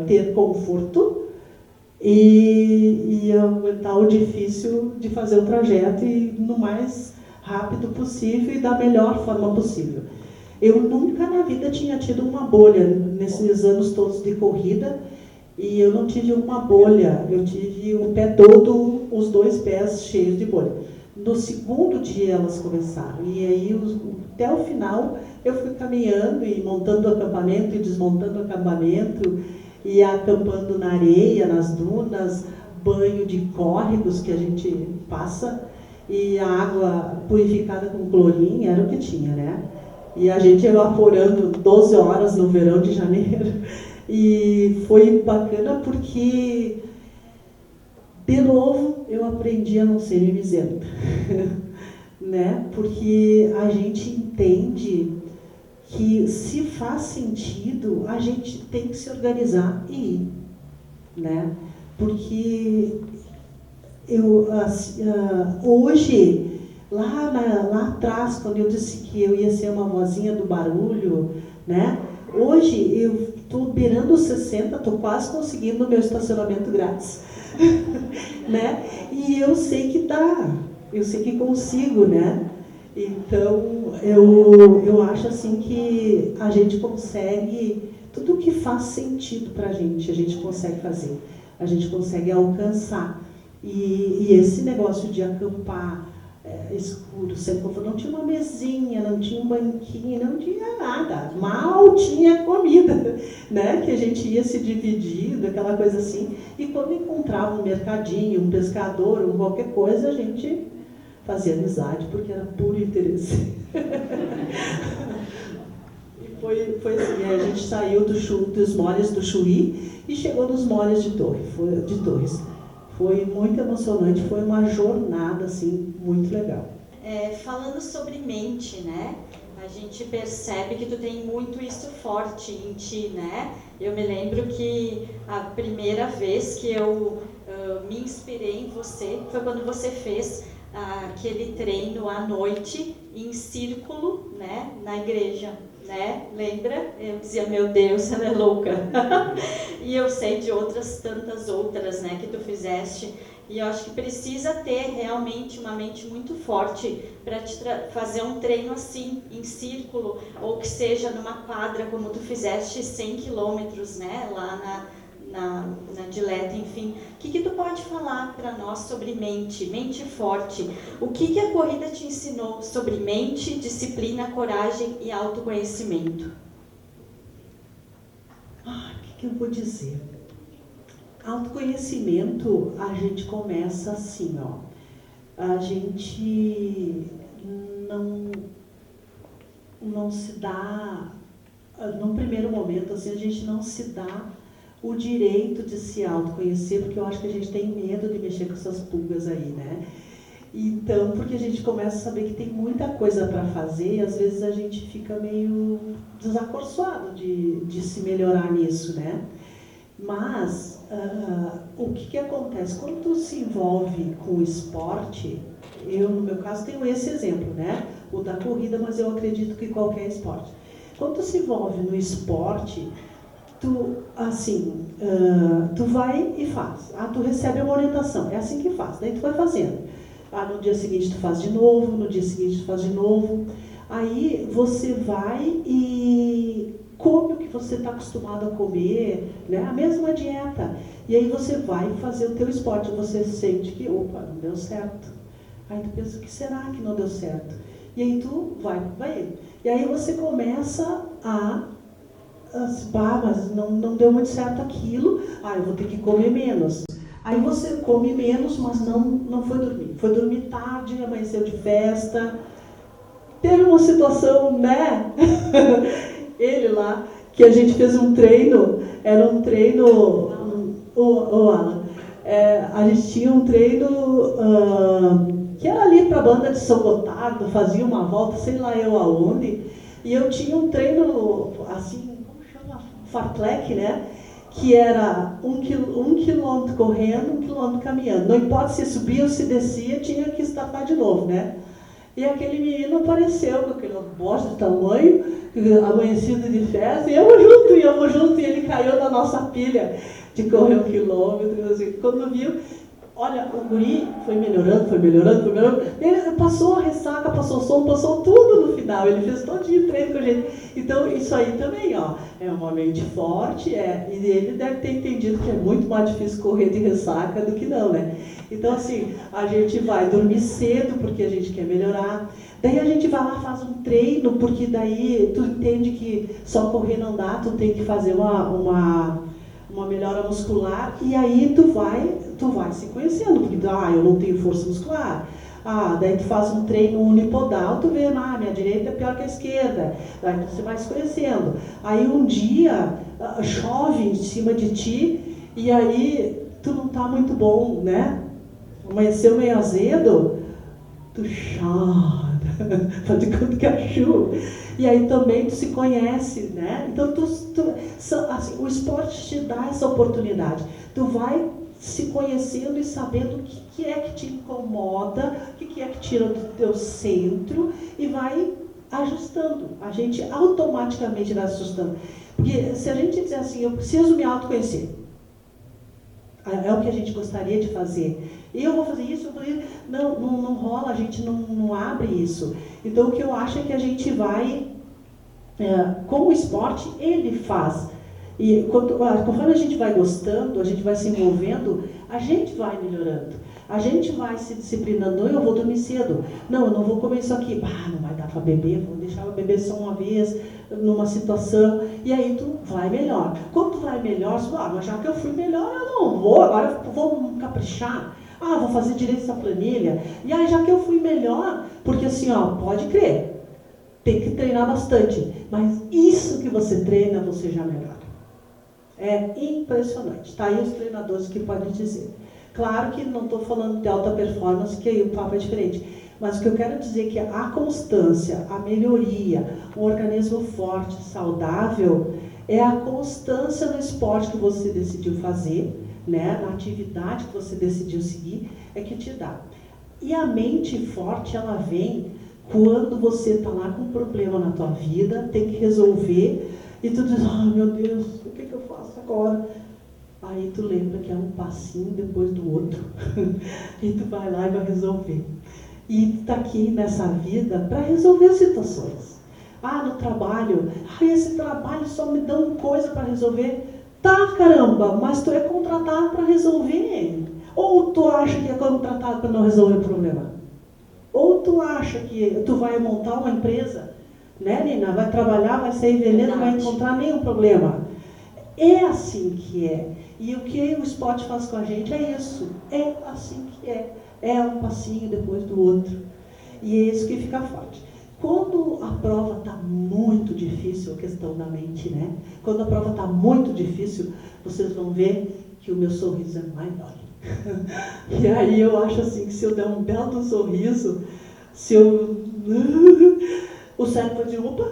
ter conforto, e aguentar o difícil de fazer o trajeto e no mais rápido possível e da melhor forma possível. Eu nunca na vida tinha tido uma bolha nesses anos todos de corrida, e eu não tive uma bolha, eu tive o pé todo, os 2 pés cheios de bolha. No 2º dia elas começaram, e aí até o final eu fui caminhando e montando o acampamento e desmontando o acampamento, e acampando na areia, nas dunas, banho de córregos que a gente passa, e a água purificada com clorinho, era o que tinha, né? E a gente evaporando 12 horas no verão de janeiro. E foi bacana porque, de novo, eu aprendi a não ser mimizenta, né? Porque a gente entende que se faz sentido, a gente tem que se organizar e ir, né? Porque hoje, lá atrás, quando eu disse que eu ia ser uma vozinha do barulho, né? Hoje eu estou beirando os 60, estou quase conseguindo o meu estacionamento grátis, né? E eu sei que dá, eu sei que consigo, né? Então, eu acho assim que a gente consegue, tudo que faz sentido para a gente consegue fazer, a gente consegue alcançar. E esse negócio de acampar escuro, sem conforto, não tinha uma mesinha, não tinha um banquinho, não tinha nada, mal tinha comida, né? Que a gente ia se dividindo, aquela coisa assim, e quando encontrava um mercadinho, um pescador, ou qualquer coisa, a gente fazia amizade, porque era puro interesse. E foi assim, a gente saiu dos moles do Chuí e chegou nos moles de Torres. Foi muito emocionante, foi uma jornada assim, muito legal. Falando sobre mente, né? A gente percebe que tu tem muito isso forte em ti, né? Eu me lembro que a primeira vez que eu me inspirei em você foi quando você fez aquele treino à noite em círculo, né, na igreja, né? Lembra? Eu dizia, meu Deus, ela é louca. E eu sei de tantas outras, né, que tu fizeste. E eu acho que precisa ter realmente uma mente muito forte para fazer um treino assim, em círculo, ou que seja numa quadra, como tu fizeste 100 quilômetros, né, lá na Dileta, enfim. O que tu pode falar para nós sobre mente forte? O que a corrida te ensinou sobre mente, disciplina, coragem e autoconhecimento? O que eu vou dizer? Autoconhecimento, a gente começa assim, ó. A gente não se dá, num primeiro momento, assim, a gente não se dá o direito de se autoconhecer, porque eu acho que a gente tem medo de mexer com essas pulgas aí, né? Então, porque a gente começa a saber que tem muita coisa para fazer e às vezes a gente fica meio desacorçoado de se melhorar nisso, né? Mas, o que acontece? Quando tu se envolve com o esporte, eu, no meu caso, tenho esse exemplo, né? O da corrida, mas eu acredito que qualquer esporte. Quando tu se envolve no esporte, tu vai e faz. Tu recebe uma orientação, é assim que faz, daí tu vai fazendo. No dia seguinte tu faz de novo, no dia seguinte tu faz de novo. Aí você vai e come o que você está acostumado a comer, né? A mesma dieta. E aí você vai fazer o teu esporte, você sente que, opa, não deu certo. Aí tu pensa, o que será que não deu certo? E aí tu vai. E aí você começa mas não deu muito certo aquilo, eu vou ter que comer menos. Aí você come menos, mas não foi dormir. Foi dormir tarde, amanheceu de festa. Teve uma situação, né? Ele lá, que a gente fez um treino, era um treino, Alan, a gente tinha um treino que era ali para a banda de São Gotardo, fazia uma volta, sei lá eu aonde, e eu tinha um treino, assim, como chama? Fartlek, né? Que era 1 quilômetro correndo, 1 quilômetro caminhando. Não importa se subia ou se descia, tinha que startar de novo, né? E aquele menino apareceu com aquele bosta de tamanho, amanhecido de festa, e íamos junto, e ele caiu na nossa pilha de correr 1 quilômetro, assim. Quando viu, olha, o guri foi melhorando. Ele passou a ressaca, passou o sono, passou tudo no final. Ele fez todinho o treino com a gente. Então, isso aí também, ó, é uma mente forte, e ele deve ter entendido que é muito mais difícil correr de ressaca do que não, né? Então, assim, a gente vai dormir cedo porque a gente quer melhorar. Daí a gente vai lá, faz um treino, porque daí tu entende que só correr não dá, tu tem que fazer uma melhora muscular, e aí tu vai se conhecendo, porque eu não tenho força muscular. Daí tu faz um treino unipodal, tu vê, minha direita é pior que a esquerda. Daí você vai se conhecendo. Aí um dia chove em cima de ti, e aí tu não tá muito bom, né? Amanheceu meio azedo, tu chora, faz de conta que é chuva. E aí também tu se conhece, né? Então assim, o esporte te dá essa oportunidade. Tu vai se conhecendo e sabendo o que é que te incomoda, o que é que tira do teu centro, e vai ajustando. A gente automaticamente vai ajustando. Porque se a gente dizer assim, eu preciso me autoconhecer, é o que a gente gostaria de fazer. Eu vou fazer isso, não rola, a gente não abre isso. Então, o que eu acho é que a gente vai, com o esporte, ele faz. E conforme a gente vai gostando, a gente vai se envolvendo, a gente vai melhorando. A gente vai se disciplinando. Eu vou dormir cedo. Não, eu não vou comer isso aqui. Não vai dar para beber, vou deixar eu beber só uma vez, numa situação. E aí tu vai melhor. Quando tu vai melhor, tu fala, mas já que eu fui melhor, eu não vou. Agora eu vou caprichar. Vou fazer direito essa planilha. E aí, já que eu fui melhor, porque assim, pode crer, tem que treinar bastante. Mas isso que você treina, você já melhora. É impressionante. Tá aí os treinadores que podem dizer. Claro que não estou falando de alta performance, que aí o papo é diferente. Mas o que eu quero dizer é que a constância, a melhoria, um organismo forte, saudável, é a constância no esporte que você decidiu fazer, né? Na atividade que você decidiu seguir, é que te dá. E a mente forte, ela vem quando você está lá com um problema na tua vida, tem que resolver, e tu diz, meu Deus, o que eu faço agora? Aí tu lembra que é um passinho depois do outro, e tu vai lá e vai resolver. E tu está aqui nessa vida para resolver situações. No trabalho, esse trabalho só me dá uma coisa para resolver. Tá, caramba, mas tu é contratado para resolver. Ou tu acha que é contratado para não resolver o problema? Ou tu acha que tu vai montar uma empresa, né, Nina? Vai trabalhar, vai sair vendendo, não vai encontrar nenhum problema. É assim que é. E o que o Spot faz com a gente é isso. É assim que é. É um passinho depois do outro. E é isso que fica forte. Quando a prova está muito difícil, a questão da mente, né? Quando a prova está muito difícil, vocês vão ver que o meu sorriso é maior. E aí eu acho assim, que se eu der um belo sorriso, se eu... o cérebro vai dizer, opa,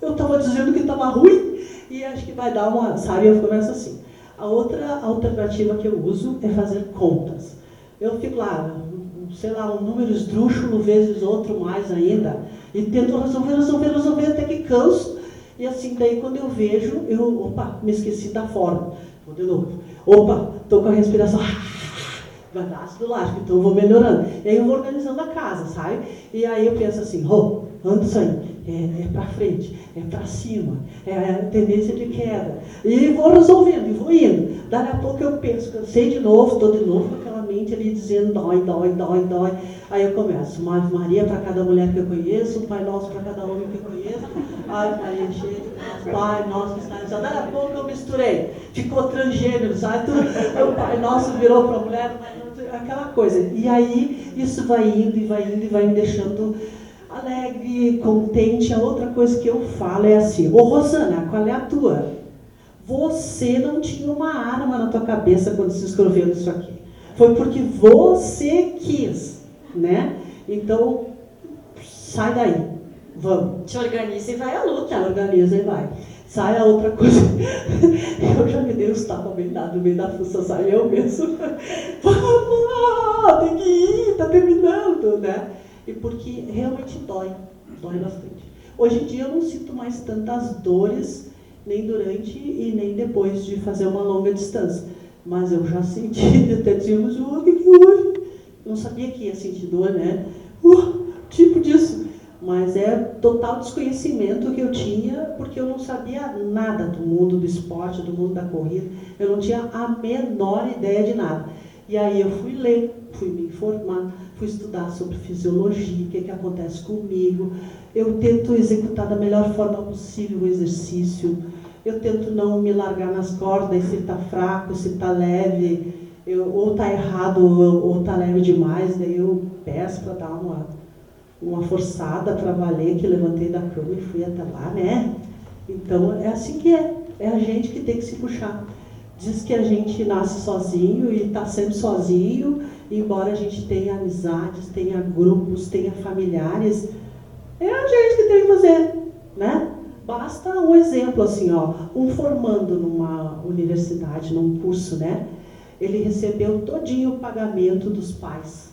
eu estava dizendo que estava ruim, e acho que vai dar uma... Sabe, eu começo assim. A outra alternativa que eu uso é fazer contas. Eu fico lá, sei lá, um número esdrúxulo vezes outro mais ainda, e tento resolver até que canso. E assim, daí quando eu vejo, opa, me esqueci da forma. Vou de novo. Opa, estou com a respiração. Vai dar ácido lático, então eu vou melhorando. E aí eu vou organizando a casa, sabe? E aí eu penso assim, Anderson, é para frente, é para cima, é tendência de queda. E vou resolvendo, e vou indo. Daí a pouco eu penso, cansei de novo, estou de novo com aquela mente ali dizendo dói. Aí eu começo, uma Ave Maria para cada mulher que eu conheço, um Pai Nosso para cada homem que eu conheço, Ave Maria cheia de graça, Pai Nosso que está no céu. Daí a pouco eu misturei, ficou transgênero, sabe? Tudo, o Pai Nosso virou para a mulher, aquela coisa. E aí isso vai indo e vai me deixando alegre, contente. A outra coisa que eu falo é assim, Rosana, qual é a tua? Você não tinha uma arma na tua cabeça quando se escreveu isso aqui. Foi porque você quis, né? Então, sai daí, vamos. Te organiza e vai à luta. Te organiza e vai. Sai a outra coisa. Eu já me dei uns tapas bem dados no meio da fuça, sai eu mesmo. Vamos lá, tem que ir, tá terminando, né? E porque realmente dói bastante. Hoje em dia eu não sinto mais tantas dores, nem durante e nem depois de fazer uma longa distância. Mas eu já senti, até dizíamos, o que houve? Eu não sabia que ia sentir dor, né? Tipo disso. Mas é total desconhecimento que eu tinha, porque eu não sabia nada do mundo do esporte, do mundo da corrida. Eu não tinha a menor ideia de nada. E aí eu fui ler, fui me informar, fui estudar sobre fisiologia, o que acontece comigo. Eu tento executar da melhor forma possível o exercício. Eu tento não me largar nas cordas, se está fraco, se está leve, ou está errado, ou está leve demais. Daí eu peço para dar uma forçada para valer, que levantei da cama e fui até lá, né? Então é assim que é a gente que tem que se puxar. Diz que a gente nasce sozinho e está sempre sozinho, embora a gente tenha amizades, tenha grupos, tenha familiares, é a gente que tem que fazer, né? Basta um exemplo assim, um formando numa universidade, num curso, né? Ele recebeu todinho o pagamento dos pais.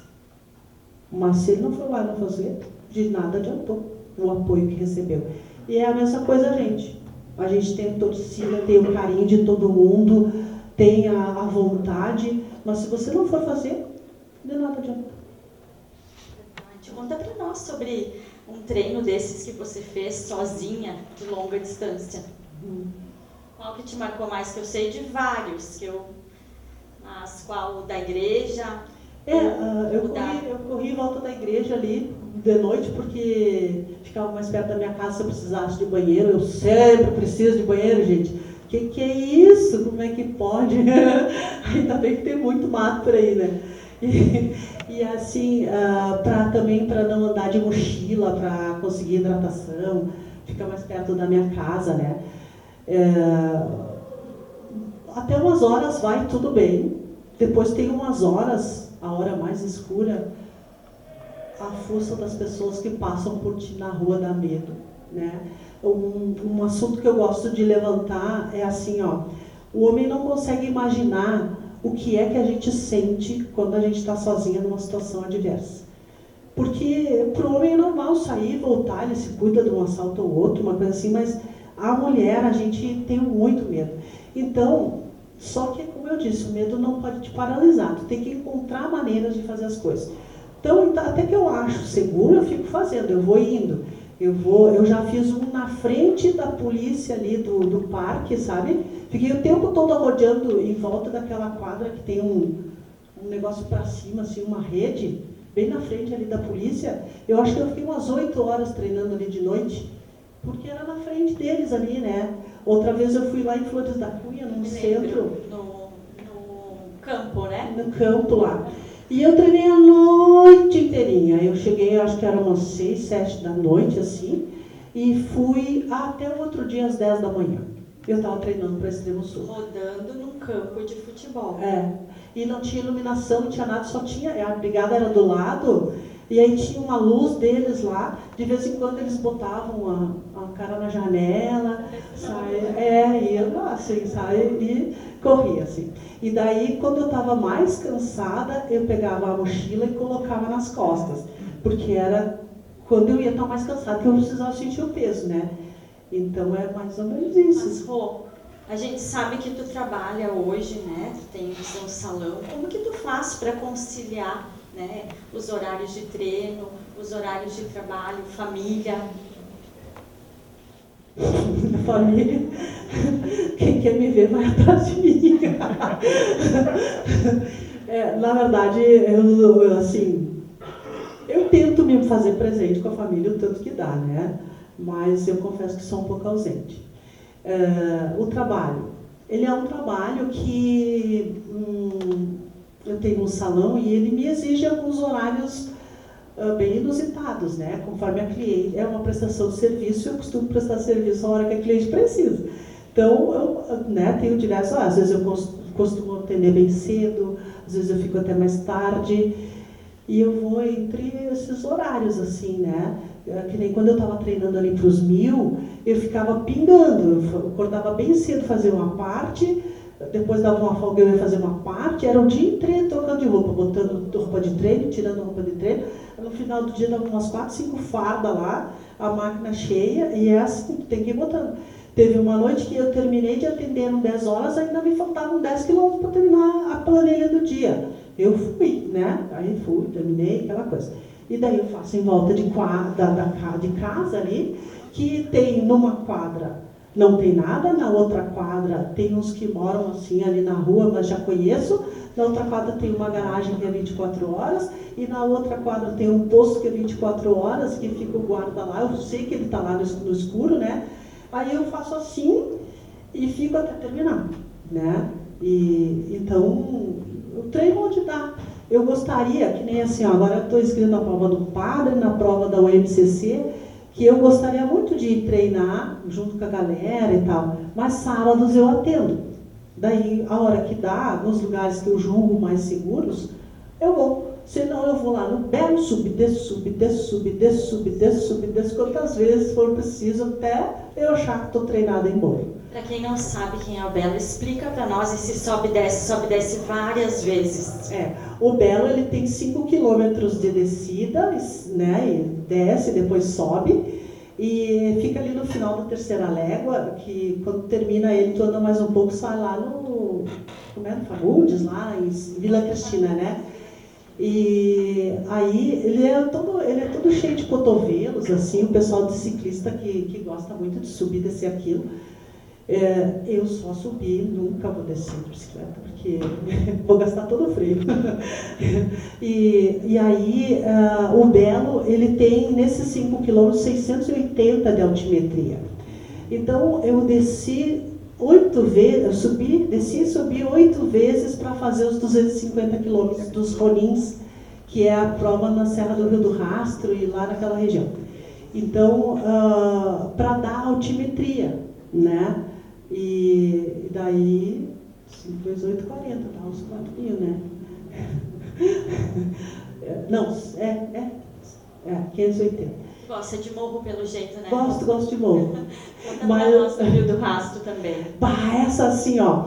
Mas se ele não foi lá não fazer, de nada adiantou o apoio que recebeu. E é a mesma coisa a gente. A gente tem a torcida, tem o carinho de todo mundo, tem a vontade, mas se você não for fazer, de nada adianta. Conta para nós sobre um treino desses que você fez sozinha, de longa distância. Qual que te marcou mais? Que eu sei de vários, mas qual da igreja? Eu corri em volta da igreja ali de noite, porque ficava mais perto da minha casa se eu precisasse de banheiro. Eu sempre preciso de banheiro, gente. Que é isso? Como é que pode? Ainda bem que tem muito mato por aí, né? E assim, também para não andar de mochila, para conseguir hidratação, fica mais perto da minha casa, né? Até umas horas vai tudo bem. Depois tem umas horas, a hora mais escura, a força das pessoas que passam por ti na rua dá medo, né? Um assunto que eu gosto de levantar é assim, o homem não consegue imaginar o que é que a gente sente quando a gente está sozinha numa situação adversa. Porque para o homem é normal sair, voltar, ele se cuida de um assalto ou outro, uma coisa assim, mas a mulher, a gente tem muito medo. Então, só que, como eu disse, o medo não pode te paralisar, tu tem que encontrar maneiras de fazer as coisas. Então, até que eu acho seguro, eu fico fazendo, eu vou indo. Eu já fiz um na frente da polícia ali do parque, sabe? Fiquei o tempo todo rodeando em volta daquela quadra que tem um negócio para cima, assim, uma rede, bem na frente ali da polícia. Eu acho que eu fiquei umas 8 horas treinando ali de noite, porque era na frente deles ali, né? Outra vez eu fui lá em Flores da Cunha, num centro. No campo, né? No campo lá. E eu treinei a noite inteirinha. Eu cheguei, acho que era umas 6, 7 da noite, assim, e fui até o outro dia às 10 da manhã. Eu estava treinando para Extremo Sul. Rodando num campo de futebol. E não tinha iluminação, não tinha nada, só tinha, a brigada era do lado, e aí tinha uma luz deles lá, de vez em quando eles botavam a cara na janela, ia lá, assim, e corria, assim. E daí, quando eu estava mais cansada, eu pegava a mochila e colocava nas costas, porque era quando eu ia estar mais cansada, que eu precisava sentir o peso, né? Então, é mais ou menos isso. Mas, Rô, a gente sabe que tu trabalha hoje, né? Tu tem o seu salão. Como que tu faz para conciliar, né, os horários de treino, os horários de trabalho, família? Família, quem quer me ver vai atrás de mim. Na verdade, eu tento me fazer presente com a família o tanto que dá, né? Mas eu confesso que sou um pouco ausente. O trabalho, ele é um trabalho que eu tenho um salão e ele me exige alguns horários bem inusitados, né? Conforme a cliente, é uma prestação de serviço, eu costumo prestar serviço a hora que a cliente precisa. Então, eu tenho diversos horários. Às vezes eu costumo atender bem cedo, às vezes eu fico até mais tarde, e eu vou entre esses horários, assim, né? Que nem quando eu estava treinando ali para os 1000, eu ficava pingando, eu acordava bem cedo, fazia uma parte, depois dava uma folga, eu ia fazer uma parte, era o dia inteiro trocando de roupa, botando roupa de treino, tirando roupa de treino. No final do dia dava umas 4, 5 fardas lá, a máquina cheia, e é assim, tem que ir botando. Teve uma noite que eu terminei de atender às 10 horas, ainda me faltavam 10 quilômetros para terminar a planilha do dia. Eu fui, né? Aí fui, terminei, aquela coisa. E daí eu faço em volta de casa ali, que tem numa quadra não tem nada, na outra quadra tem uns que moram assim ali na rua, mas já conheço, na outra quadra tem uma garagem que é 24 horas, e na outra quadra tem um posto que é 24 horas, que fica o guarda lá, eu sei que ele está lá no escuro, né? Aí eu faço assim e fico até terminar, né? Então, o treino onde dá. Eu gostaria, que nem assim, agora eu estou inscrito na prova do padre, na prova da UMCC, que eu gostaria muito de ir treinar junto com a galera e tal, mas sábados eu atendo. Daí, a hora que dá, nos lugares que eu julgo mais seguros, eu vou. Senão eu vou lá no belo desço quantas vezes for preciso, até eu achar que estou treinada em boa. Para quem não sabe quem é o Belo, explica para nós esse sobe e desce várias vezes. O Belo ele tem 5 quilômetros de descida, né, e desce, depois sobe, e fica ali no final da terceira légua, que quando termina ele, tu anda mais um pouco, sai lá no Fagundes, lá em Vila Cristina, né? E aí ele é todo cheio de cotovelos, assim, o pessoal de ciclista que gosta muito de subir e descer aquilo. Eu só subi, nunca vou descer de bicicleta, porque vou gastar todo o freio. E aí, o Belo, ele tem, nesses 5 quilômetros, 680 de altimetria. Então, eu desci 8 vezes, desci e subi 8 vezes para fazer os 250 quilômetros dos Ronins, que é a prova na Serra do Rio do Rastro e lá naquela região. Então, para dar altimetria, né? E daí, 5 vezes 8, 40, dá uns 4.000, né? Não, 580. Gosta de morro pelo jeito, né? Gosto de morro. Conta pra nós do Rio do Rastro também. Essa assim, ó.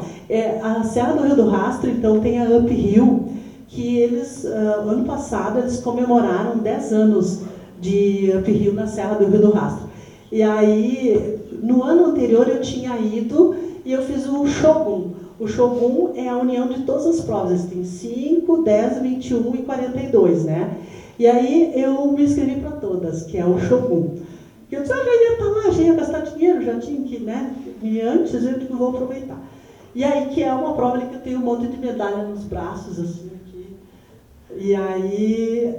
A Serra do Rio do Rastro, então, tem a Up Hill, que eles, ano passado, eles comemoraram 10 anos de Up Hill na Serra do Rio do Rastro. E aí, no ano anterior, eu tinha ido e eu fiz o Shogun. O Shogun é a união de todas as provas. Tem 5, 10, 21 e 42, né? E aí, eu me inscrevi para todas, que é o Shogun. Porque eu disse, já ia estar lá, já ia gastar dinheiro, já tinha que, né? E antes eu não vou aproveitar. E aí que é uma prova ali que eu tenho um monte de medalha nos braços, assim, aqui. E aí,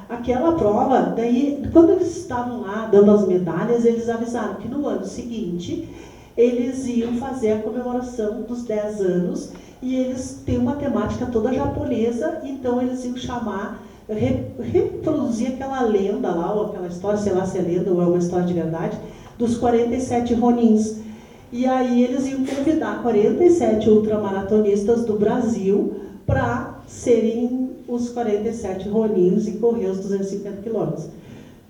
aquela prova, daí, quando eles estavam lá dando as medalhas, eles avisaram que no ano seguinte eles iam fazer a comemoração dos 10 anos e eles têm uma temática toda japonesa, então eles iam chamar, reproduzir aquela lenda lá, ou aquela história, sei lá se é lenda ou é uma história de verdade, dos 47 Ronins. E aí eles iam convidar 47 ultramaratonistas do Brasil para serem os 47 Ronins e correr os 250 quilômetros.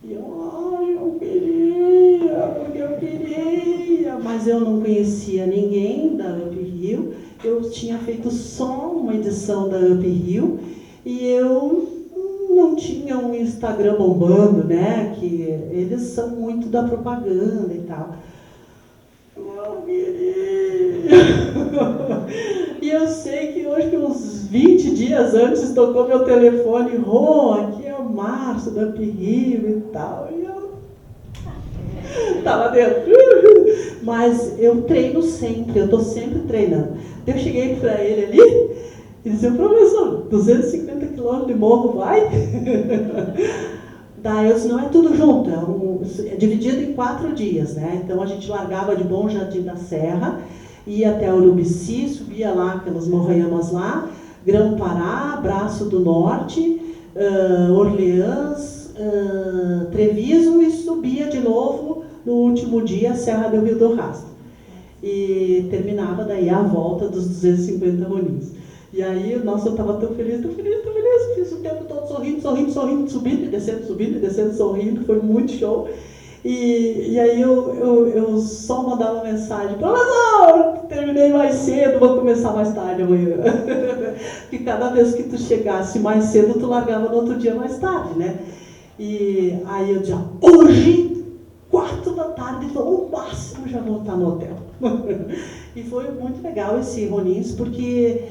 E eu queria, porque eu queria, mas eu não conhecia ninguém da Up Hill, eu tinha feito só uma edição da Up Hill e eu não tinha um Instagram bombando, né, que eles são muito da propaganda e tal. Eu queria. E eu sei que hoje, uns 20 dias antes, tocou meu telefone, aqui é o Márcio da Up Hill e tal. E eu estava dentro. Mas eu treino sempre, eu estou sempre treinando. Eu cheguei para ele ali e disse, professor, 250 quilômetros de morro, vai? Daí eu disse, não é tudo junto, é dividido em 4 dias, né? Então a gente largava de Bom Jardim da Serra, ia até Urubici, subia lá pelas Morramas lá, Grão-Pará, Braço do Norte, Orleans, Treviso e subia de novo no último dia a Serra do Rio do Rastro. E terminava daí a volta dos 250 Ronins. E aí, nossa, eu estava tão feliz, fiz o tempo todo sorrindo, subindo e descendo, sorrindo, foi muito show. E aí eu só mandava mensagem, professor, terminei mais cedo, vou começar mais tarde amanhã. Porque cada vez que tu chegasse mais cedo, tu largava no outro dia mais tarde, né? E aí eu dizia, hoje, 4 da tarde, o máximo já vou estar no hotel. E foi muito legal esse Ronins, porque...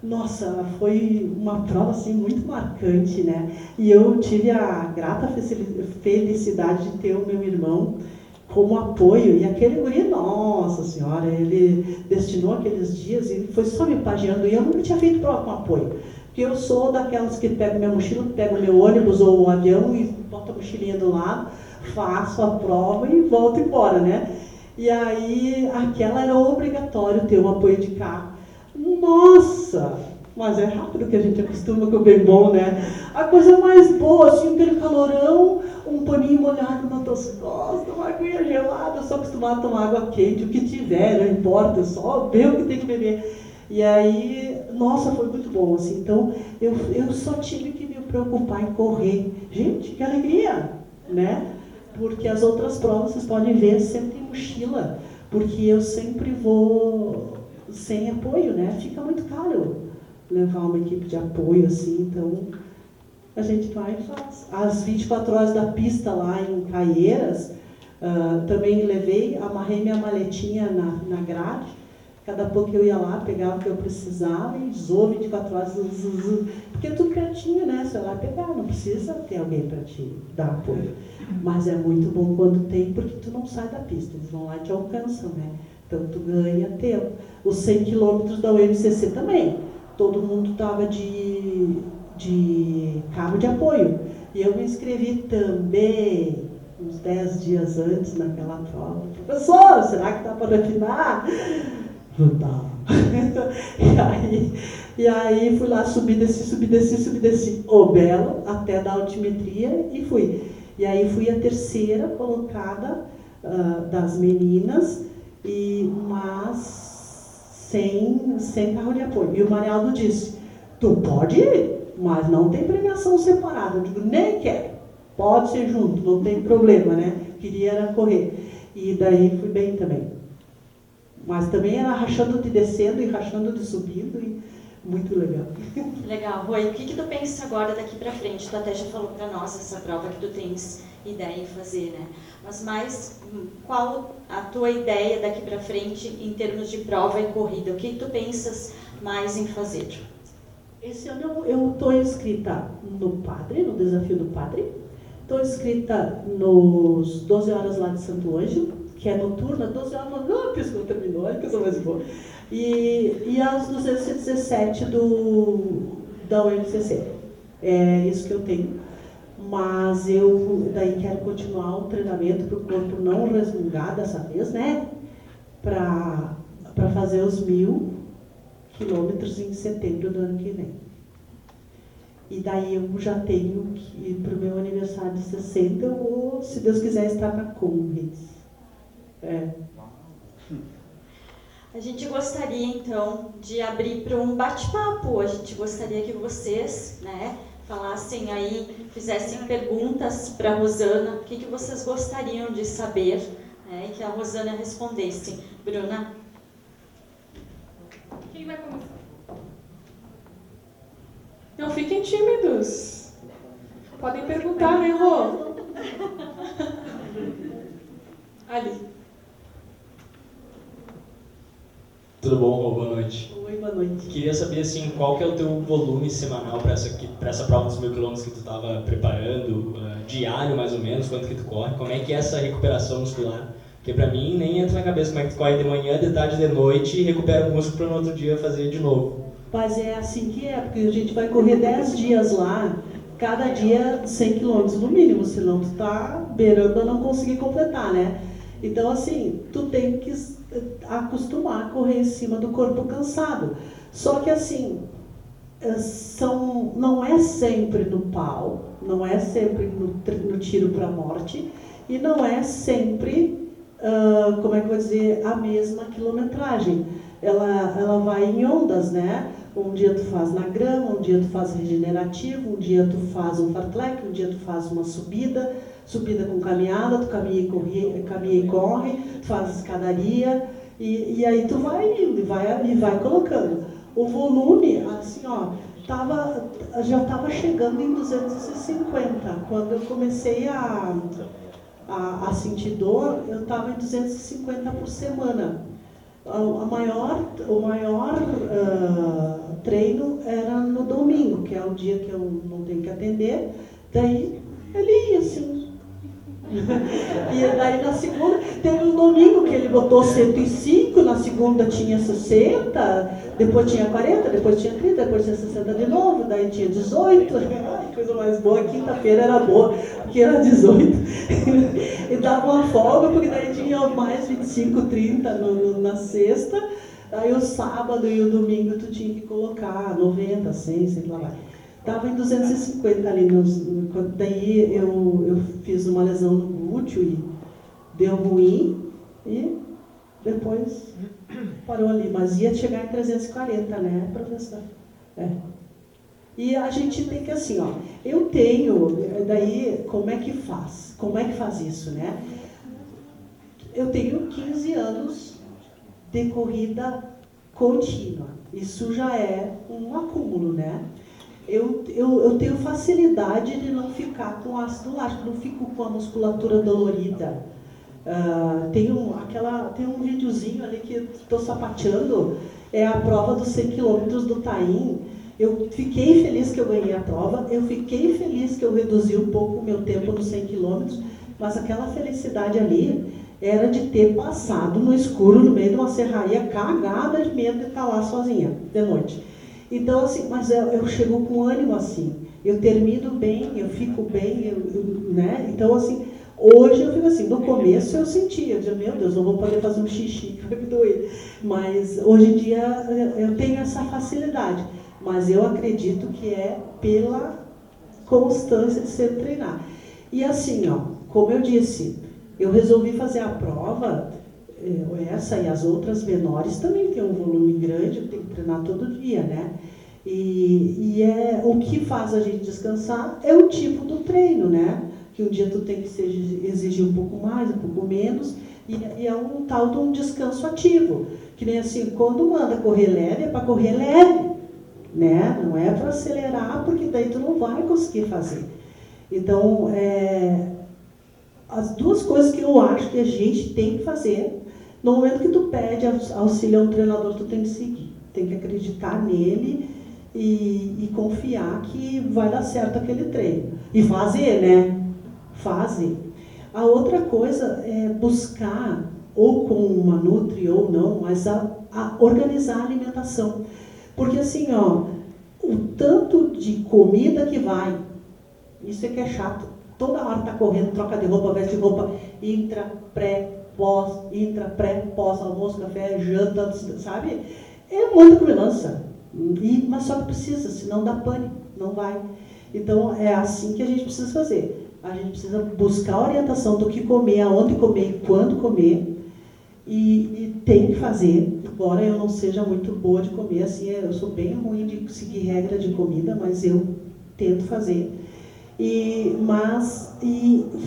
Nossa, foi uma prova assim, muito marcante, né? E eu tive a grata felicidade de ter o meu irmão como apoio. E aquele guri, nossa senhora, ele destinou aqueles dias e foi só me pagiando. E eu nunca tinha feito prova com apoio. Porque eu sou daquelas que pego minha mochila, pego meu ônibus ou o avião e boto a mochilinha do lado, faço a prova e volto embora, né? E aí, aquela era obrigatório ter um apoio de carro. Nossa, mas é rápido que a gente acostuma com o bem bom, né? A coisa mais boa, assim, aquele calorão, um paninho molhado nas tuas costas, uma aguinha gelada, eu sou acostumada a tomar água quente, o que tiver, não importa, só ver o que tem que beber. E aí, nossa, foi muito bom, assim, então eu só tive que me preocupar em correr. Gente, que alegria, né? Porque as outras provas, vocês podem ver, sempre tem mochila, porque eu sempre vou... sem apoio, né? Fica muito caro levar uma equipe de apoio, assim, então a gente vai e faz. As 24 horas da pista lá em Caieiras, também levei, amarrei minha maletinha na grade, cada pouco eu ia lá, pegava o que eu precisava e zoou 24 horas, porque é tudo pertinho, né? Você vai lá pegar, não precisa ter alguém para te dar apoio. Mas é muito bom quando tem, porque tu não sai da pista, eles vão lá e te alcançam, né? Então, tu ganha tempo. Os 100 quilômetros da UMCC também. Todo mundo estava de carro de apoio. E eu me inscrevi também, uns 10 dias antes, naquela prova. Professor, será que dá para refinar? Não dá. E aí, fui lá, subi, desci, o Belo, até da altimetria, e fui. E aí, fui a 3ª colocada das meninas, mas sem carro de apoio. E o Marialdo disse, tu pode ir, mas não tem premiação separada. Eu digo, nem quero, pode ser junto, não tem problema, né? Queria era correr. E daí fui bem também. Mas também era rachando de descendo e rachando de subindo, e muito legal. Legal. Rui, o que tu pensa agora daqui para frente? Tu até já falou para nós essa prova que tu tens ideia em fazer, né? Mas mais, qual a tua ideia daqui para frente em termos de prova e corrida? O que tu pensas mais em fazer? Esse ano eu estou inscrita no Padre, no Desafio do Padre, Estou inscrita nos 12 horas lá de Santo Ângelo, que é noturna, 12 horas, não, a pessoa terminou, olha que coisa mais boa. E as 217 da UNCC. É isso que eu tenho. Mas eu daí quero continuar o treinamento para o corpo não resmungar dessa vez, né? Para fazer os 1.000 quilômetros em setembro do ano que vem. E daí eu já tenho que, para o meu aniversário de 60, eu vou, se Deus quiser, estar na Conrads. A gente gostaria, então, de abrir para um bate-papo. A gente gostaria que vocês, né, falassem aí, fizessem perguntas para a Rosana. O que vocês gostariam de saber, né, e que a Rosana respondesse. Bruna? Quem vai começar? Não fiquem tímidos. Podem perguntar, né, Rô? Ali. Tudo bom, Rô? Boa noite. Oi, boa noite. Queria saber, assim, qual que é o teu volume semanal para essa prova dos 1.000 quilômetros que tu estava preparando, diário mais ou menos, quanto que tu corre, como é que é essa recuperação muscular? Porque para mim nem entra na cabeça como é que tu corre de manhã, de tarde, de noite e recupera o músculo para no outro dia fazer de novo. Mas é assim que é, porque a gente vai correr 10 dias lá, cada dia 100 km no mínimo, senão tu tá beirando a não conseguir completar, né? Então, assim, tu tem que acostumar a correr em cima do corpo cansado. Só que, assim, não é sempre no pau, não é sempre no tiro para a morte, e não é sempre, como é que eu vou dizer, a mesma quilometragem. Ela vai em ondas, né? Um dia tu faz na grama, um dia tu faz regenerativo, um dia tu faz um fartlek, um dia tu faz uma subida com caminhada, tu caminha e corre, tu faz escadaria, e aí tu vai indo e vai colocando. O volume, assim, ó, já estava chegando em 250. Quando eu comecei a sentir dor, eu estava em 250 por semana. O maior treino era no domingo, que é o dia que eu não tenho que atender. Daí ele ia assim. E daí na segunda, teve um domingo que ele botou 105, na segunda tinha 60, depois tinha 40, depois tinha 30, depois tinha 60 de novo, daí tinha 18. Ai, coisa mais boa, quinta-feira era boa, porque era 18. E dava uma folga, porque daí tinha mais 25, 30 na sexta, aí o sábado e o domingo tu tinha que colocar 90, 100, sei lá vai. Estava em 250 ali, daí eu fiz uma lesão no glúteo e deu ruim e depois parou ali. Mas ia chegar em 340, né, professor? E a gente tem que, assim, ó, eu tenho, daí como é que faz? Como é que faz isso, né? Eu tenho 15 anos de corrida contínua. Isso já é um acúmulo, né? Eu tenho facilidade de não ficar com ácido lático, não fico com a musculatura dolorida. Tem um videozinho ali que estou sapateando, é a prova dos 100 km do Taim. Eu fiquei feliz que eu ganhei a prova, eu fiquei feliz que eu reduzi um pouco o meu tempo nos 100 km, mas aquela felicidade ali era de ter passado no escuro, no meio de uma serraria, cagada de medo de estar lá sozinha, de noite. Então, assim, mas eu chego com ânimo assim, eu termino bem, eu fico bem, né? Então, assim, hoje eu fico assim, no começo eu sentia, eu dizia, meu Deus, não vou poder fazer um xixi, vai me doer. Mas hoje em dia eu tenho essa facilidade, mas eu acredito que é pela constância de sempre treinar. E assim, ó, como eu disse, eu resolvi fazer a prova, essa e as outras menores também tem um volume grande, eu tenho que treinar todo dia, né? E o que faz a gente descansar é o tipo do treino, né? Que um dia tu tem que exigir um pouco mais, um pouco menos, e é um tal de um descanso ativo. Que nem assim, quando manda correr leve, é para correr leve, né? Não é para acelerar, porque daí tu não vai conseguir fazer. Então, as duas coisas que eu acho que a gente tem que fazer, no momento que tu pede auxílio a um treinador, tu tem que seguir. Tem que acreditar nele e confiar que vai dar certo aquele treino. E fazer, né? fase. A outra coisa é buscar, ou com uma nutri ou não, mas a organizar a alimentação. Porque assim, ó, o tanto de comida que vai, isso é que é chato. Toda hora tá correndo, troca de roupa, veste de roupa, intra, pré, pós, almoço, café, janta, sabe? É muita comilança. Mas só que precisa, senão dá pânico, não vai. Então é assim que a gente precisa fazer. A gente precisa buscar a orientação do que comer, aonde comer e quando comer. E tem que fazer, embora eu não seja muito boa de comer, assim, eu sou bem ruim de seguir regra de comida, mas eu tento fazer. E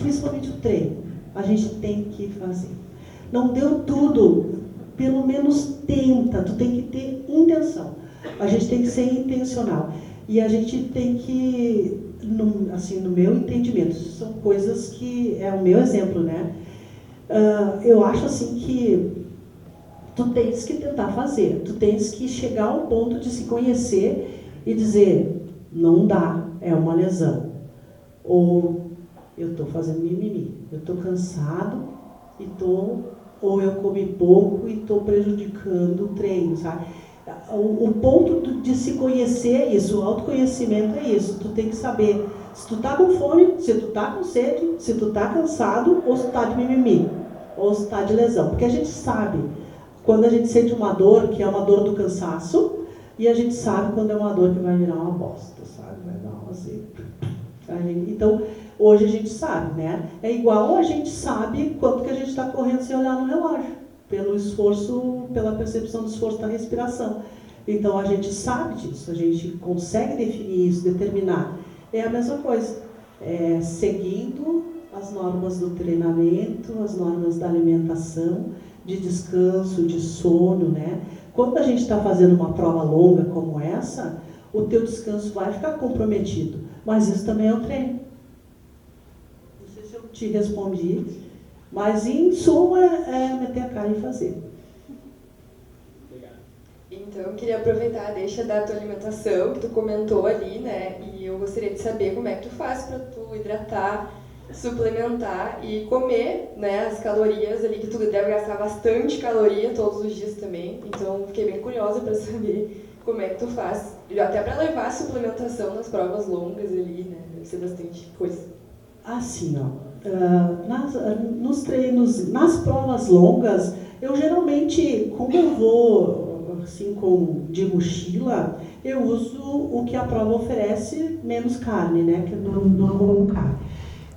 principalmente o treino, a gente tem que fazer. Não deu tudo, pelo menos tenta, tu tem que ter intenção. A gente tem que ser intencional. E a gente tem que, no meu entendimento, são coisas que, é o meu exemplo, né? Eu acho assim que tu tens que tentar fazer, tu tens que chegar ao ponto de se conhecer e dizer, não dá, é uma lesão. Ou eu estou fazendo mimimi, eu estou cansado ou eu comi pouco e estou prejudicando o treino, sabe? O ponto de se conhecer é isso, o autoconhecimento é isso, tu tem que saber se tu tá com fome, se tu tá com sede, se tu tá cansado ou se tu tá de mimimi, ou se tu tá de lesão, porque a gente sabe quando a gente sente uma dor, que é uma dor do cansaço, e a gente sabe quando é uma dor que vai virar uma bosta, sabe? Vai dar uma zebra. Então, hoje a gente sabe, né? É igual a gente sabe quanto que a gente está correndo sem olhar no relógio, pelo esforço, pela percepção do esforço da respiração. Então, a gente sabe disso, a gente consegue definir isso, determinar. É a mesma coisa, seguindo as normas do treinamento, as normas da alimentação, de descanso, de sono, né? Quando a gente está fazendo uma prova longa como essa, o teu descanso vai ficar comprometido, mas isso também é um treino. Não sei se eu te respondi, mas em suma é meter a cara e fazer. Então, eu queria aproveitar a deixa da tua alimentação, que tu comentou ali, né? E eu gostaria de saber como é que tu faz para tu hidratar, suplementar e comer, né, as calorias ali, que tu deve gastar bastante caloria todos os dias também. Então, fiquei bem curiosa para saber como é que tu faz, até para levar a suplementação nas provas longas ali, né? Deve ser bastante coisa. Assim, nos treinos, nas provas longas, eu geralmente, como eu vou assim, de mochila, eu uso o que a prova oferece, menos carne, né? Que eu não como carne.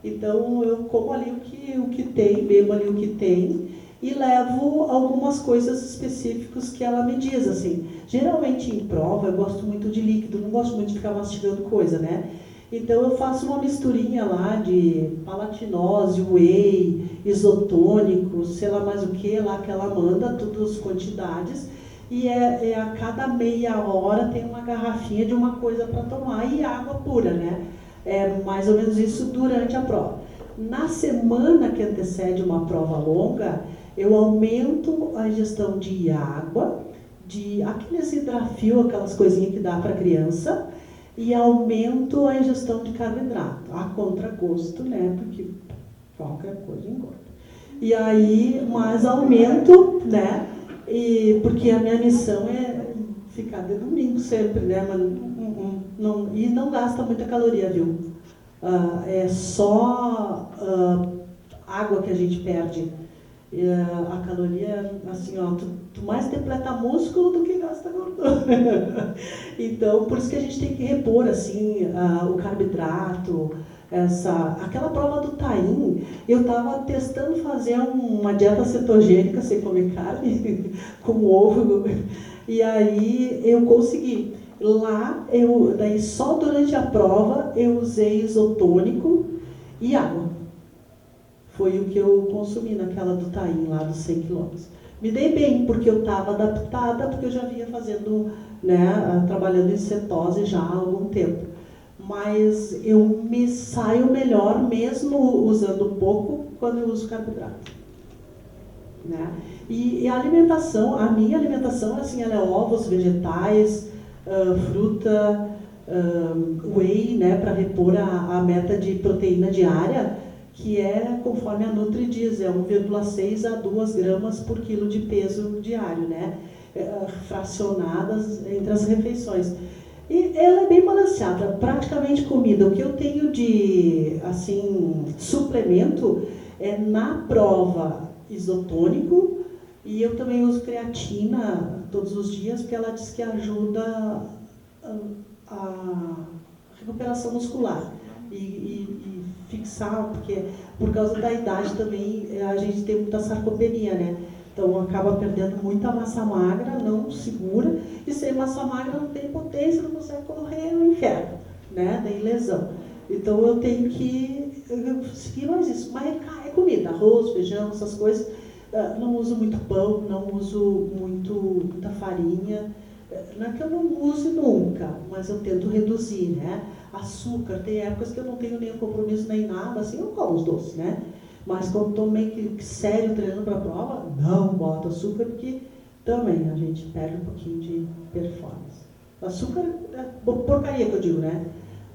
Então, eu como ali o que tem, bebo ali o que tem e levo algumas coisas específicas que ela me diz, assim. Geralmente, em prova, eu gosto muito de líquido, não gosto muito de ficar mastigando coisa, né? Então, eu faço uma misturinha lá de palatinose, whey, isotônico, sei lá mais o que lá que ela manda, todas as quantidades. E a cada meia hora tem uma garrafinha de uma coisa para tomar e água pura, né? É mais ou menos isso durante a prova. Na semana que antecede uma prova longa, eu aumento a ingestão de água, de aqueles hidrafil, aquelas coisinhas que dá para criança, e aumento a ingestão de carboidrato, a contragosto, né? Porque qualquer coisa engorda. E aí, mais aumento, né? Porque a minha missão é ficar de domingo sempre, né? Mas e não gasta muita caloria, viu? É só água que a gente perde. A caloria, assim, ó, tu mais depleta músculo do que gasta gordura. Então, por isso que a gente tem que repor, assim, o carboidrato, aquela prova do Taim, eu estava testando fazer uma dieta cetogênica sem comer carne, com ovo, e aí eu consegui. Lá, daí só durante a prova, eu usei isotônico e água. Foi o que eu consumi naquela do Taim, lá dos 100 quilômetros. Me dei bem, porque eu estava adaptada, porque eu já vinha fazendo, né, trabalhando em cetose já há algum tempo. Mas eu me saio melhor, mesmo usando pouco, quando eu uso carboidrato. Né? E a alimentação, a minha alimentação, assim, ela é ovos, vegetais, fruta, whey, né, para repor a meta de proteína diária, que é, conforme a Nutri diz, é 1,6 a 2 gramas por quilo de peso diário, né? Fracionadas entre as refeições. E ela é bem balanceada, praticamente comida. O que eu tenho de, assim, suplemento é na prova isotônico, e eu também uso creatina todos os dias, porque ela diz que ajuda a recuperação muscular e fixar, porque por causa da idade também a gente tem muita sarcopenia, né? Então acaba perdendo muita massa magra, não segura, e sem massa magra não tem potência, não consegue correr no inferno, né? Tem lesão. Então eu tenho que seguir mais isso. Mas é comida, arroz, feijão, essas coisas. Não uso muito pão, não uso muita farinha. Não é que eu não use nunca, mas eu tento reduzir, né? Açúcar, tem épocas que eu não tenho nenhum compromisso nem nada, assim eu como os doces, né? Mas quando estou meio que sério treinando para a prova, não boto açúcar, porque também a gente perde um pouquinho de performance. Açúcar é porcaria que eu digo, né?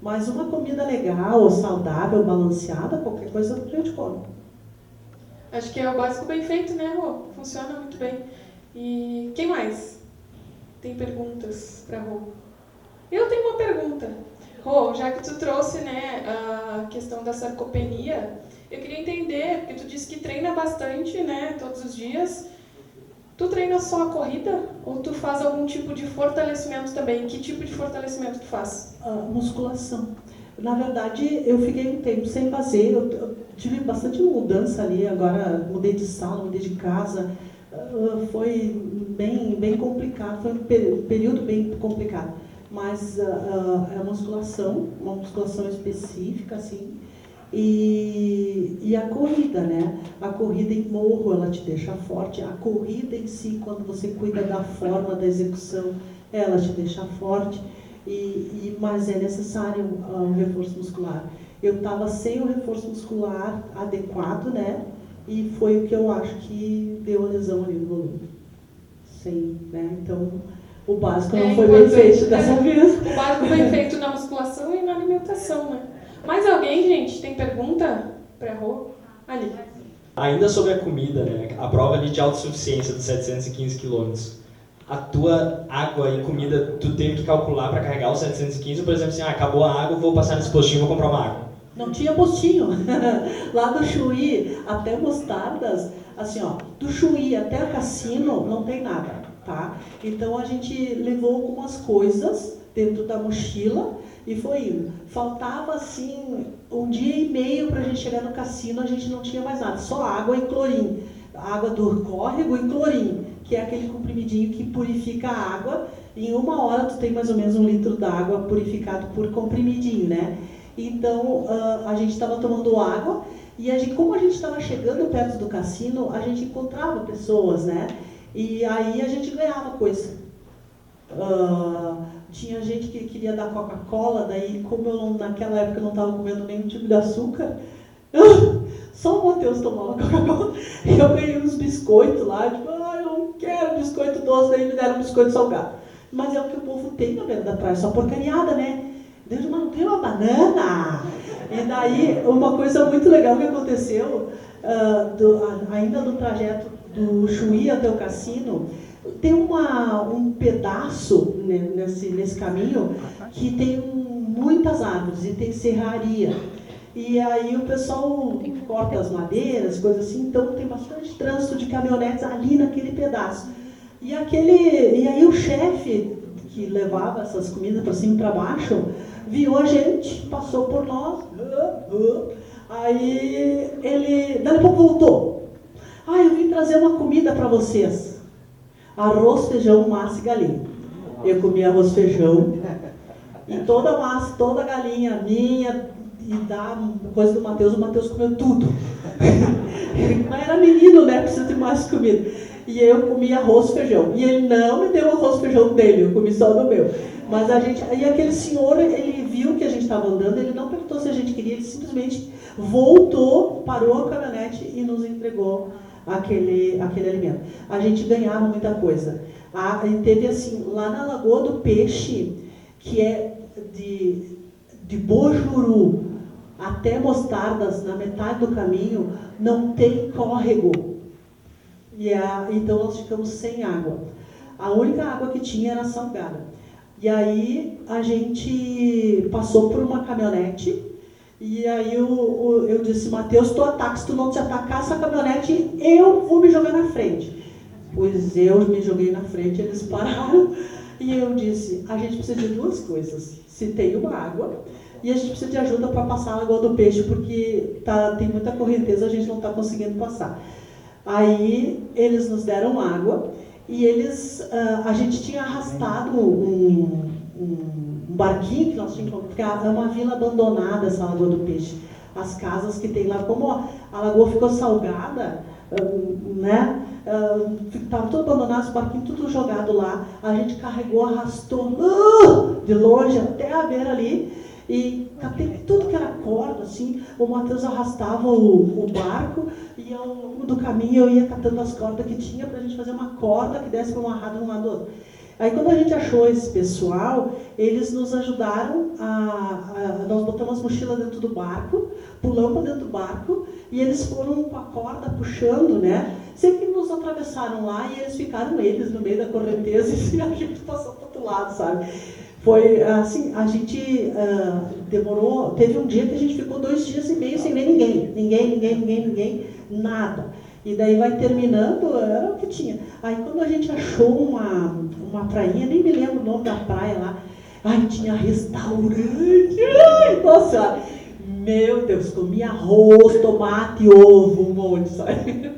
Mas uma comida legal, saudável, balanceada, qualquer coisa a gente come. Acho que é o básico bem feito, né, Rô? Funciona muito bem. E quem mais tem perguntas para Rô? Eu tenho uma pergunta. Rô, já que tu trouxe, né, a questão da sarcopenia, eu queria entender, porque tu disse que treina bastante, né, todos os dias. Tu treina só a corrida ou tu faz algum tipo de fortalecimento também? Que tipo de fortalecimento tu faz? Musculação. Na verdade, eu fiquei um tempo sem fazer, eu tive bastante mudança ali, agora mudei de sala, mudei de casa, foi bem complicado, foi um período bem complicado. Mas é uma musculação específica, assim, e a corrida, né? A corrida em morro, ela te deixa forte, a corrida em si, quando você cuida da forma, da execução, ela te deixa forte. Mas é necessário um reforço muscular. Eu estava sem o reforço muscular adequado, né? E foi o que eu acho que deu a lesão ali no volume. Sim, né? Então, o básico não foi bem feito dessa vez. O básico bem feito na musculação e na alimentação, né? Mais alguém, gente, tem pergunta para Rô? Ali. Ainda sobre a comida, né? A prova ali de autossuficiência dos 715 quilômetros. A tua água e comida, tu teve que calcular para carregar os 715, ou, por exemplo, assim, acabou a água, vou passar nesse postinho, vou comprar uma água? Não tinha postinho. Lá do Chuí até Mostardas, assim, ó, do Chuí até o cassino não tem nada, tá? Então a gente levou algumas coisas dentro da mochila e foi indo. Faltava, assim, 1 dia e meio para a gente chegar no cassino, a gente não tinha mais nada, só água e clorim. Água do córrego e clorim, que é aquele comprimidinho que purifica a água. Em 1 hora tu tem mais ou menos 1 litro d'água purificado por comprimidinho, né? Então a gente estava tomando água e como a gente estava chegando perto do cassino, a gente encontrava pessoas, né? E aí a gente ganhava coisa. Tinha gente que queria dar Coca-Cola, daí como eu naquela época não estava comendo nenhum tipo de açúcar, só o Matheus tomava Coca-Cola. E eu ganhei uns biscoitos lá, tipo, eu não quero biscoito doce, daí me deram um biscoito salgado. Mas é o que o povo tem na beira da praia, só porcariada, né? Deus, mas não tem uma banana. E daí, uma coisa muito legal que aconteceu, ainda no trajeto do Chuí até o cassino, tem um pedaço nesse caminho que tem muitas árvores e tem serraria. E aí o pessoal corta as madeiras, coisas assim, então tem bastante trânsito de caminhonetes ali naquele pedaço. E aí o chefe que levava essas comidas para cima e para baixo, viu a gente, passou por nós, aí ele, daqui a pouco voltou. Eu vim trazer uma comida para vocês. Arroz, feijão, massa e galinha. Eu comi arroz, feijão, e toda a massa, toda a galinha minha, e da coisa do Matheus, o Matheus comeu tudo. Mas era menino, né? Precisa de mais comida. E eu comi arroz e feijão. E ele não me deu o arroz e feijão dele, eu comi só do meu. Mas e aquele senhor, ele viu que a gente estava andando, ele não perguntou se a gente queria, ele simplesmente voltou, parou a caminhonete e nos entregou aquele alimento. A gente ganhava muita coisa. Teve assim, lá na Lagoa do Peixe, que é de Bojuru até Mostardas, na metade do caminho, não tem córrego. Então nós ficamos sem água. A única água que tinha era salgada. E aí a gente passou por uma caminhonete, e aí eu disse, Mateus, tu ataca, se tu não te atacar essa caminhonete, eu vou me jogar na frente. Pois eu me joguei na frente, eles pararam, e eu disse, a gente precisa de duas coisas. Se tem uma água, e a gente precisa de ajuda para passar a Lagoa do Peixe, porque tem muita correnteza, a gente não está conseguindo passar. Aí eles nos deram água, e a gente tinha arrastado um barquinho que nós tínhamos, porque é uma vila abandonada essa Lagoa do Peixe. As casas que tem lá, como a lagoa ficou salgada, né? Estava tudo abandonado, os barquinhos tudo jogado lá. A gente carregou, arrastou de longe até a beira ali, e catei tudo que era corda, assim. O Mateus arrastava o barco, e ao longo do caminho eu ia catando as cordas que tinha para a gente fazer uma corda que desse para uma amarrada de um lado do outro. Aí quando a gente achou esse pessoal, eles nos ajudaram, nós botamos as mochilas dentro do barco, pulamos dentro do barco, e eles foram com a corda puxando, né? Sempre nos atravessaram lá, e eles ficaram eles no meio da correnteza, e a gente passou para o outro lado, sabe? Foi assim, a gente demorou, teve um dia que a gente ficou 2 dias e meio sem ver ninguém, nada. E daí vai terminando, era o que tinha. Aí quando a gente achou uma prainha, nem me lembro o nome da praia lá, tinha restaurante, nossa, meu Deus, comia arroz, tomate, ovo, um monte, sabe?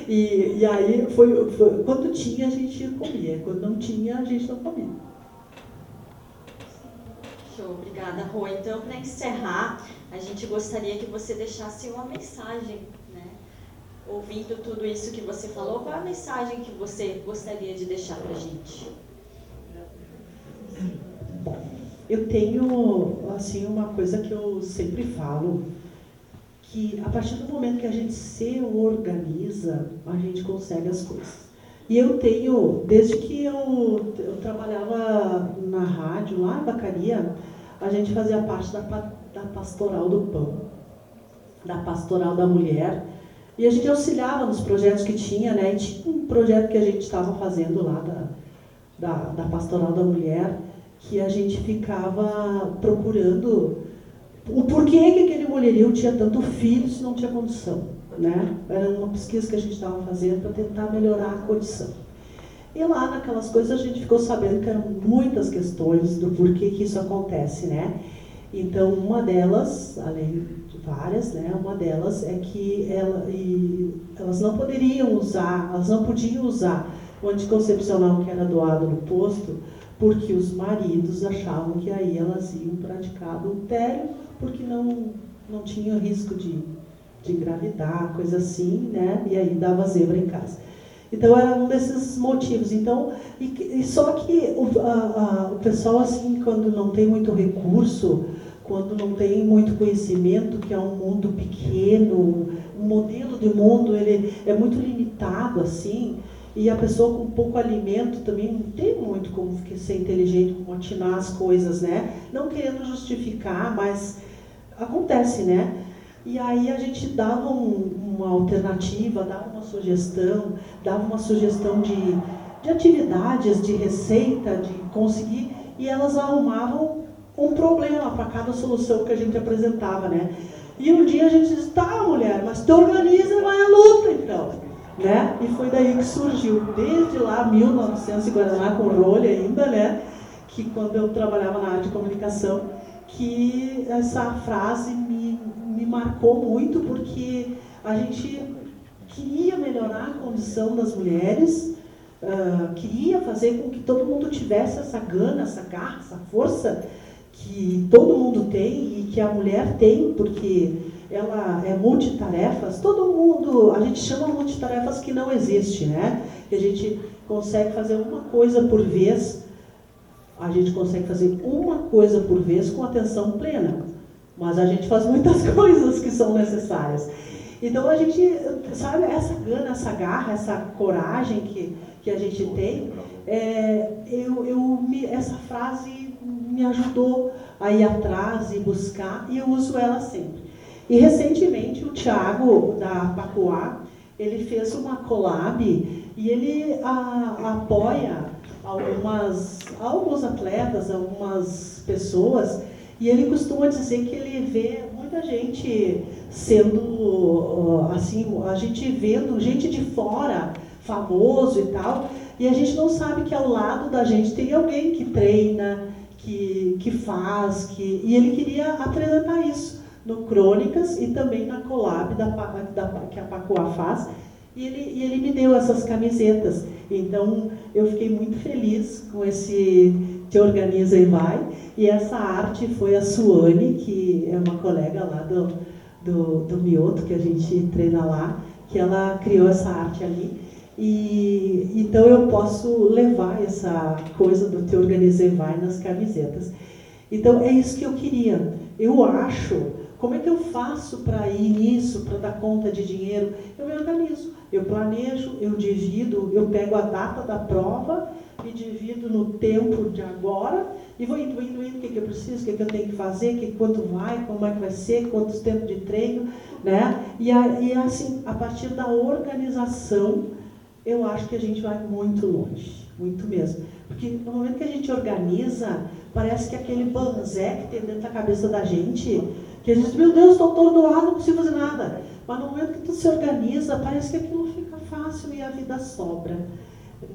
E aí foi, quando tinha a gente comia, quando não tinha a gente não comia. Show, obrigada, Rô. Então, para encerrar, a gente gostaria que você deixasse uma mensagem, né? Ouvindo tudo isso que você falou, qual é a mensagem que você gostaria de deixar para a gente? Bom, eu tenho, assim, uma coisa que eu sempre falo, que a partir do momento que a gente se organiza, a gente consegue as coisas. E eu tenho, desde que eu trabalhava na rádio, lá em Vacaria, a gente fazia parte da Pastoral do Pão, da Pastoral da Mulher, e a gente auxiliava nos projetos que tinha, né? E tinha um projeto que a gente estava fazendo lá da Pastoral da Mulher, que a gente ficava procurando o porquê que aquele mulherio tinha tanto filho se não tinha condição, né? Era uma pesquisa que a gente estava fazendo para tentar melhorar a condição. E lá naquelas coisas a gente ficou sabendo que eram muitas questões do porquê que isso acontece, né? Então, uma delas, além de várias, né? Uma delas é que elas não podiam usar o anticoncepcional que era doado no posto, porque os maridos achavam que aí elas iam praticar adultério, porque não tinham risco de engravidar, coisa assim, né? E aí dava zebra em casa. Então era um desses motivos. Então, só que o pessoal, assim, quando não tem muito recurso, quando não tem muito conhecimento, que é um mundo pequeno, um modelo de mundo, ele é muito limitado, assim, e a pessoa com pouco alimento também não tem muito como ser inteligente, como atinar as coisas, né? Não querendo justificar, mas acontece, né? E aí a gente dava uma alternativa, dava uma sugestão de atividades, de receita, de conseguir, e elas arrumavam um problema para cada solução que a gente apresentava, né? E um dia a gente disse, tá, mulher, mas te organiza e vai à luta, então, né? E foi daí que surgiu, desde lá, 1900 e Guaraná, com rolha ainda, né? Que quando eu trabalhava na área de comunicação, que essa frase me marcou muito, porque a gente queria melhorar a condição das mulheres, queria fazer com que todo mundo tivesse essa gana, essa garra, essa força que todo mundo tem e que a mulher tem, porque ela é multitarefas. Todo mundo, a gente chama multitarefas que não existe, né? Que a gente consegue fazer uma coisa por vez, a gente consegue fazer uma coisa por vez com atenção plena, mas a gente faz muitas coisas que são necessárias. Então a gente, sabe, essa gana, essa garra, essa coragem que a gente tem, essa frase me ajudou a ir atrás e buscar, e eu uso ela sempre. E recentemente o Thiago, da Pacoá, ele fez uma collab e ele apoia alguns atletas, algumas pessoas, e ele costuma dizer que ele vê muita gente sendo, assim, a gente vendo gente de fora, famoso e tal, e a gente não sabe que ao lado da gente tem alguém que treina, que faz, e ele queria apresentar isso no Crônicas e também na collab que a Pacoá faz, e ele me deu essas camisetas. Então, eu fiquei muito feliz com esse Te Organiza e Vai, e essa arte foi a Suane, que é uma colega lá do Mioto, que a gente treina lá, que ela criou essa arte ali. E então eu posso levar essa coisa do Te Organiza e Vai nas camisetas. Então, é isso que eu queria. Eu acho, como é que eu faço para ir nisso, para dar conta de dinheiro? Eu me organizo, eu planejo, eu divido, eu pego a data da prova e divido no tempo de agora e vou indo, o que eu preciso, o que eu tenho que fazer, quanto vai, como é que vai ser, quantos tempos de treino, né? E assim, a partir da organização, eu acho que a gente vai muito longe, muito mesmo. Porque no momento que a gente organiza, parece que aquele banzé que tem dentro da cabeça da gente, que a gente diz, meu Deus, estou atordoado, não consigo fazer nada. Mas no momento que tu se organiza, parece que aquilo fica fácil e a vida sobra,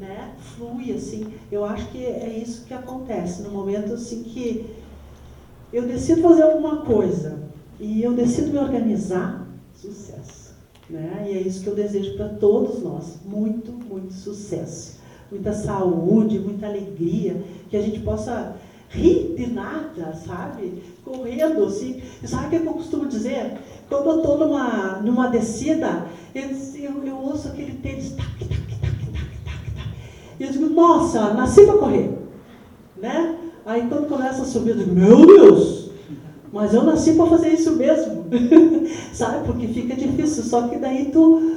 né? Flui, assim. Eu acho que é isso que acontece. No momento assim que eu decido fazer alguma coisa e eu decido me organizar, sucesso, né? E é isso que eu desejo para todos nós. Muito, muito sucesso. Muita saúde, muita alegria, que a gente possa rir de nada, sabe? Correndo, assim. Sabe o que eu costumo dizer? Quando eu estou numa descida, eu ouço aquele tênis, tac, tac, tac, tac, tac, tac. E eu digo, nossa, nasci para correr, né? Aí quando começa a subir, eu digo, meu Deus, mas eu nasci para fazer isso mesmo. Sabe? Porque fica difícil, só que daí tu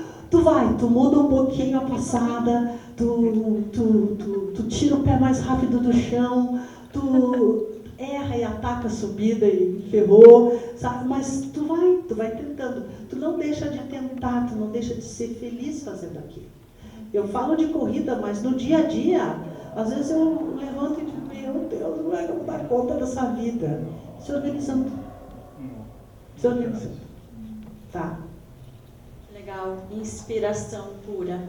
muda um pouquinho a passada, tu tira o pé mais rápido do chão, tu erra e ataca a subida e ferrou, sabe? Mas tu vai tentando. Tu não deixa de tentar, tu não deixa de ser feliz fazendo aquilo. Eu falo de corrida, mas no dia a dia, às vezes eu levanto e digo, meu Deus, como é que eu vou dar conta dessa vida? Se organizando. Se organizando. Tá? Legal, inspiração pura.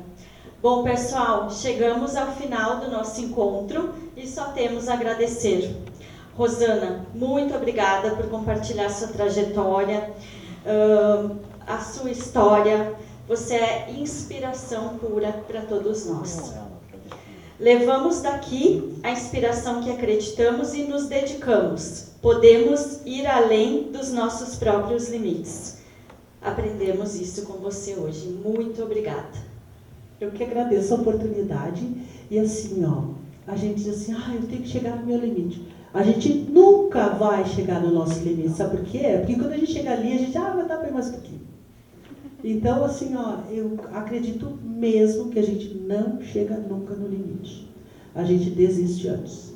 Bom, pessoal, chegamos ao final do nosso encontro e só temos a agradecer. Rosana, muito obrigada por compartilhar sua trajetória, a sua história. Você é inspiração pura para todos nós. Levamos daqui a inspiração que acreditamos e nos dedicamos. Podemos ir além dos nossos próprios limites. Aprendemos isso com você hoje. Muito obrigada. Eu que agradeço a oportunidade. E assim, a gente diz assim, eu tenho que chegar no meu limite. A gente nunca vai chegar no nosso limite. Sabe por quê? Porque quando a gente chega ali, a gente, vai dar bem mais um pouquinho. Então, assim, eu acredito mesmo que a gente não chega nunca no limite. A gente desiste antes.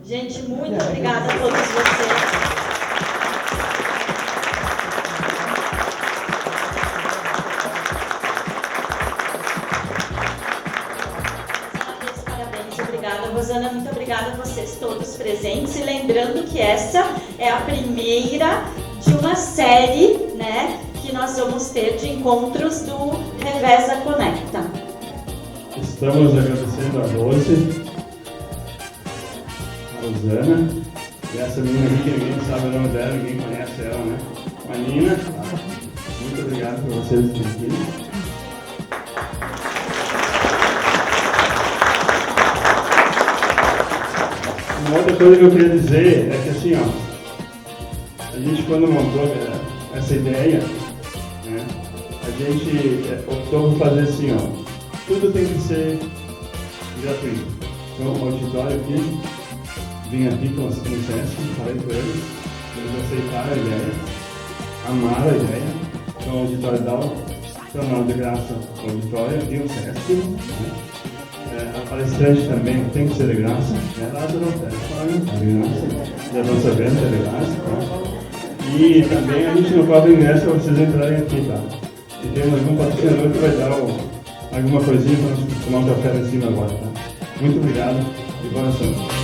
Gente, muito obrigada a todos vocês. Rosana, muito obrigada a vocês todos presentes. E lembrando que essa é a primeira de uma série, né, que nós vamos ter de encontros do Reveza Conecta. Estamos agradecendo a Rose, a Rosana, e essa menina aqui que ninguém sabe o nome dela, ninguém conhece ela, né? A Nina, muito obrigado por vocês estarem aqui. Uma outra coisa que eu queria dizer é que assim, a gente quando montou essa ideia, né, a gente optou por fazer assim, tudo tem que ser gratuito. Então o auditório aqui, vim aqui com o Sesc, falei com eles aceitaram a ideia, amaram a ideia. Então o auditório dá o canal de graça ao auditório e o Sesc, né? palestrante também tem que ser de graça, né? Lázaro, de graça, já estão sabendo que é de graça, tá? E também a gente não cobra ingresso para vocês entrarem aqui, tá? E temos algum patrocinador que vai dar alguma coisinha para nós tomar um café lá em cima agora, tá? Muito obrigado e boa noite.